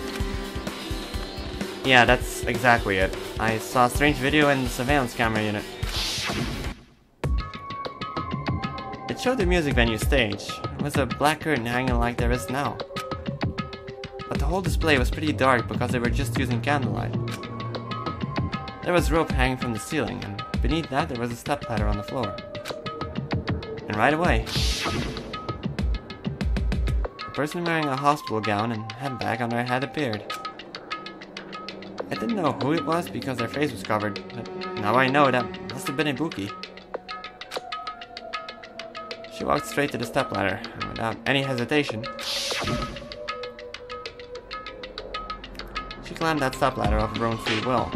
Yeah, that's exactly it. I saw a strange video in the surveillance camera unit. It showed the music venue stage. It was a black curtain hanging like there is now. But the whole display was pretty dark because they were just using candlelight. There was rope hanging from the ceiling, and beneath that there was a stepladder on the floor. And right away, a person wearing a hospital gown and handbag on their head appeared. I didn't know who it was because their face was covered, but now I know that must have been Ibuki. She walked straight to the stepladder, and without any hesitation, she climbed that stepladder of her own free will.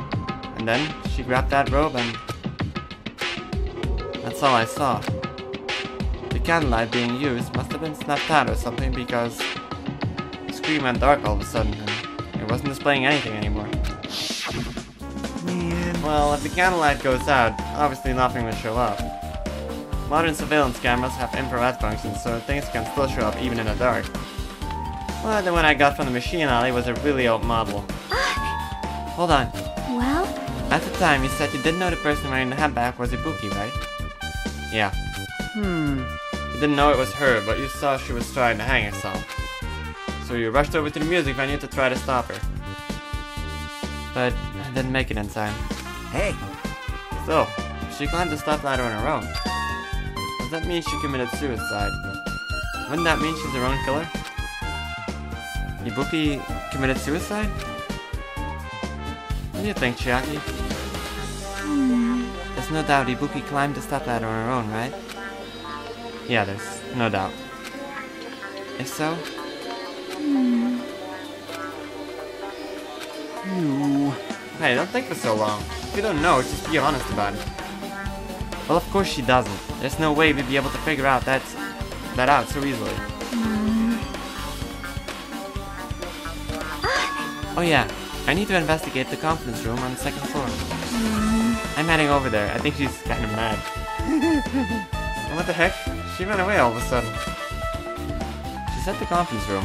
And then she grabbed that robe and that's all I saw. The candlelight being used must have been snapped out or something because the screen went dark all of a sudden and it wasn't displaying anything anymore. Man. Well, if the candlelight goes out, obviously nothing will show up. Modern surveillance cameras have infrared functions, so things can still show up even in the dark. Well, the one I got from the machine alley was a really old model. Hold on. Well? At the time, you said you didn't know the person wearing the handbag was Ibuki, right? Yeah. You didn't know it was her, but you saw she was trying to hang herself. So you rushed over to the music venue to try to stop her. But I didn't make it in time. Hey. So, she climbed the stepladder on her own. Does that mean she committed suicide? Wouldn't that mean she's her own killer? Ibuki committed suicide? What do you think, Chiaki? There's no doubt Ibuki climbed the stepladder on her own, right? Yeah, there's no doubt. If so? Hey, don't think for so long. If you don't know, just be honest about it. Well, of course she doesn't. There's no way we'd be able to figure out that out so easily. Oh yeah, I need to investigate the conference room on the second floor. I'm heading over there. I think she's kind of mad. And what the heck? She ran away all of a sudden. She said the conference room.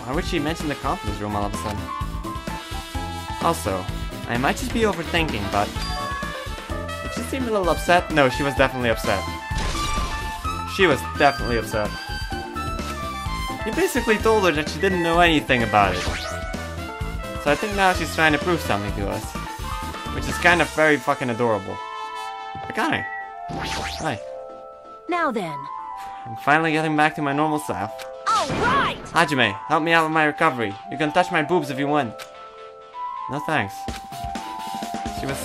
Why would she mention the conference room all of a sudden? Also, I might just be overthinking, but did she seem a little upset? No, she was definitely upset. She was definitely upset. You basically told her that she didn't know anything about it. So I think now she's trying to prove something to us. Which is kind of very fucking adorable. Akane. Hi. Now then. I'm finally getting back to my normal self. Alright! Hajime, help me out with my recovery. You can touch my boobs if you want. No thanks. She was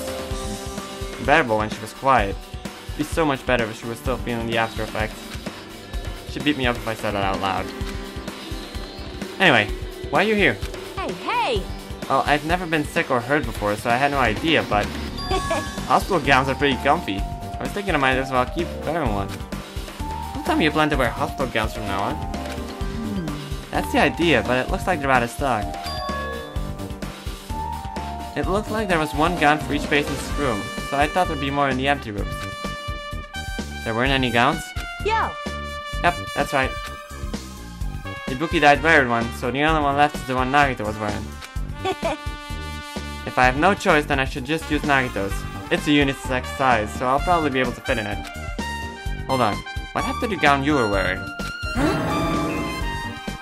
bearable when she was quiet. It'd be so much better if she was still feeling the after effects. She'd beat me up if I said it out loud. Anyway, why are you here? Hey, hey! Well, I've never been sick or hurt before, so I had no idea, but hospital gowns are pretty comfy. I was thinking I might as well keep wearing one. Don't tell me you plan to wear hospital gowns from now on. That's the idea, but it looks like they're out of stock. It looked like there was one gown for each patient's room, so I thought there'd be more in the empty rooms. There weren't any gowns? Yo! Yep, that's right. Ibuki died wearing one, so the only one left is the one Nagito was wearing. If I have no choice, then I should just use Nagito's. It's a unisex size, so I'll probably be able to fit in it. Hold on, what happened to the gown you were wearing? Huh?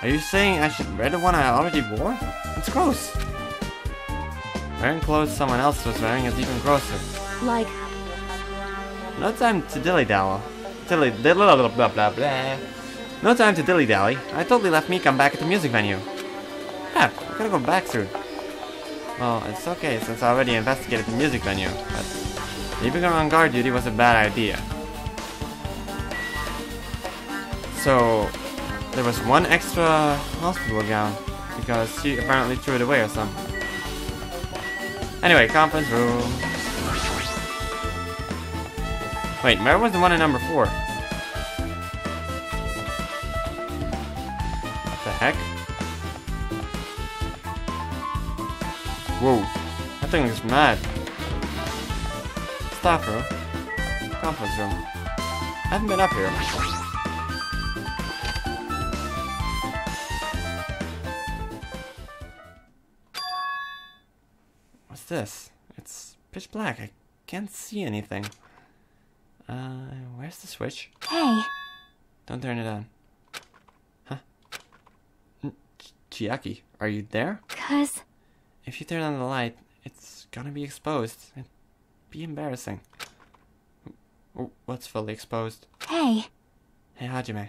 Are you saying I should wear the one I already wore? It's gross. Wearing clothes someone else was wearing is even grosser. Like... No time to dilly-dally. No time to dilly-dally. I totally left Mikam back at the music venue. Crap, I gotta go back soon. Well, it's okay since I already investigated the music venue, but leaving her on guard duty was a bad idea. So, there was one extra hospital gown, because she apparently threw it away or something. Anyway, conference room. Wait, where was the one in number 4? What the heck? Whoa, that thing looks mad. Staff room. Conference room. I haven't been up here. What's this? It's pitch black. I can't see anything. Where's the switch? Hey. Don't turn it on. Huh? Chiaki, are you there? 'Cause... If you turn on the light, it's gonna be exposed. It'd be embarrassing. What's fully exposed? Hey. Hey, Hajime.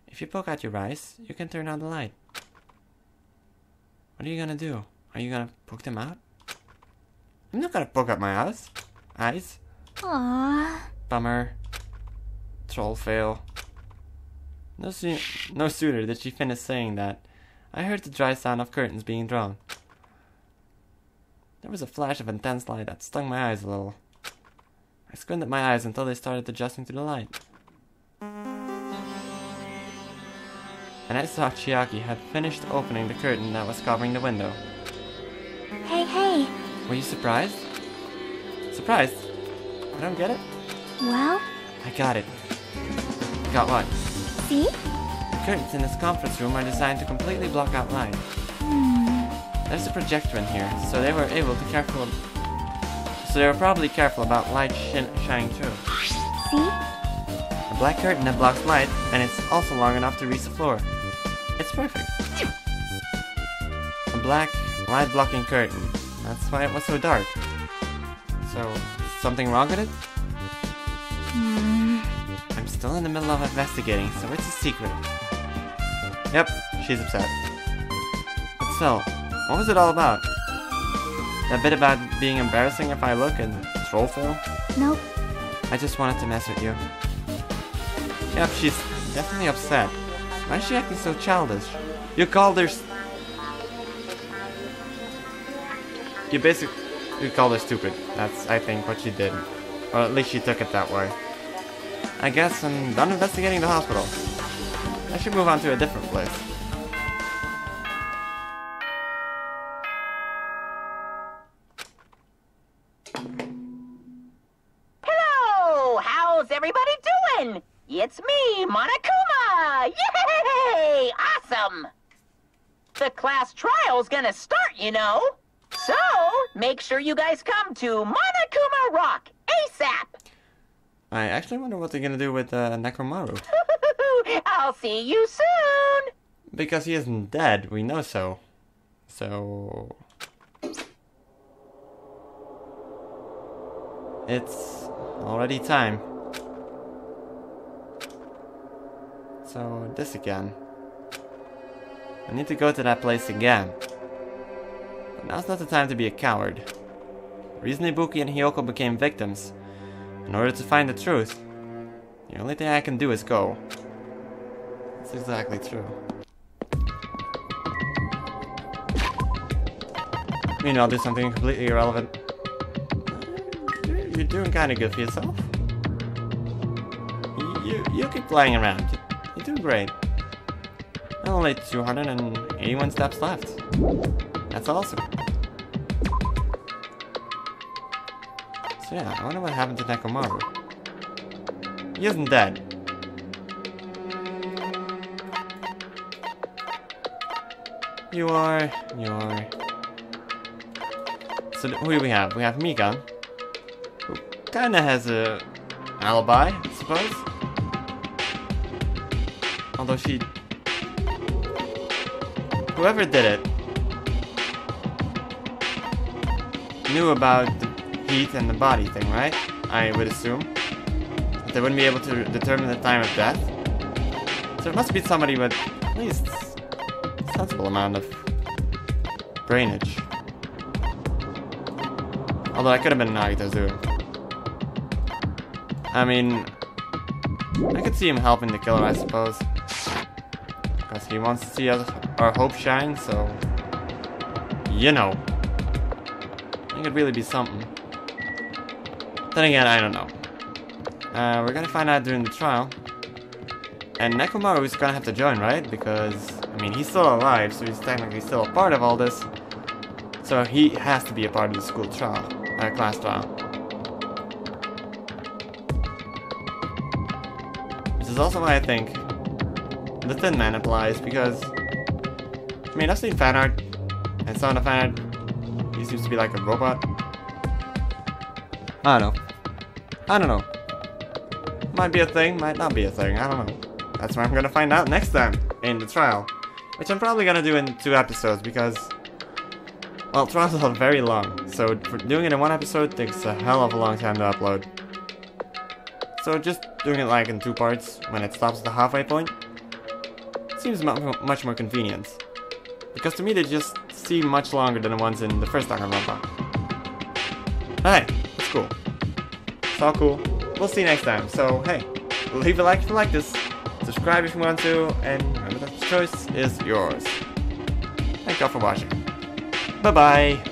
If you poke out your eyes, you can turn on the light. What are you gonna do? Are you gonna poke them out? I'm not gonna poke out my eyes. Aww. Bummer. Troll fail. No sooner did she finish saying that, I heard the dry sound of curtains being drawn. There was a flash of intense light that stung my eyes a little. I squinted my eyes until they started adjusting to the light. And I saw Chiaki had finished opening the curtain that was covering the window. Hey, hey. Were you surprised? Surprised? I don't get it? Well? I got it. Got what? See? The curtains in this conference room are designed to completely block out light. There's a projector in here, so they were probably careful about light shining through. See? A black curtain that blocks light, and it's also long enough to reach the floor. It's perfect. A black, light-blocking curtain. That's why it was so dark. So, something wrong with it? I'm still in the middle of investigating, so it's a secret. Yep, she's upset. But still, what was it all about? That bit about being embarrassing if I look and troll fail? Nope. I just wanted to mess with you. Yep, she's definitely upset. Why is she acting so childish? You called her... You called her stupid. That's, I think, what she did. Or at least she took it that way. I guess I'm done investigating the hospital. I should move on to a different place. Hello! How's everybody doing? It's me, Monokuma! Yay! Awesome! The class trial's gonna start, you know. So, make sure you guys come to Monokuma Rock ASAP! I actually wonder what they're gonna do with Nekomaru. I'll see you soon! Because he isn't dead, we know so. So... It's already time. So, this again. I need to go to that place again. But now's not the time to be a coward. The reason Ibuki and Hiyoko became victims, in order to find the truth, the only thing I can do is go. That's exactly true. Meanwhile, I'll do something completely irrelevant. You're doing kind of good for yourself. You keep flying around. You're doing great. Only 281 steps left. That's awesome. So yeah, I wonder what happened to Nekomaru. He isn't dead. You are. So who do we have? We have Mika, who kinda has a alibi, I suppose. Although whoever did it knew about the heat and the body thing, right? I would assume. But they wouldn't be able to determine the time of death. So it must be somebody with at least a sensible amount of brainage. Although I could have been Nagito Zuru. I mean, I could see him helping the killer, I suppose. Because he wants to see our hope shine, so... You know. It could really be something. Then again, I don't know. We're gonna find out during the trial. And Nekomaru's gonna have to join, right? Because, I mean, he's still alive, so he's technically still a part of all this. So he has to be a part of the school trial. Class trial. This is also why I think the Thin Man applies, because I mean, I've seen fan art, and some of the fan art, he seems to be like a robot. I don't know. Might be a thing, might not be a thing, I don't know. That's what I'm gonna find out next time in the trial, which I'm probably gonna do in 2 episodes, because well, trials are very long, so for doing it in 1 episode takes a hell of a long time to upload. So just doing it like in 2 parts, when it stops at the halfway point, seems much more convenient. Because to me they just seem much longer than the ones in the first Danganronpa. Hey, it's cool. It's all cool. We'll see you next time, so hey, leave a like if you like this, subscribe if you want to, and remember that the choice is yours. Thank y'all for watching. Bye-bye.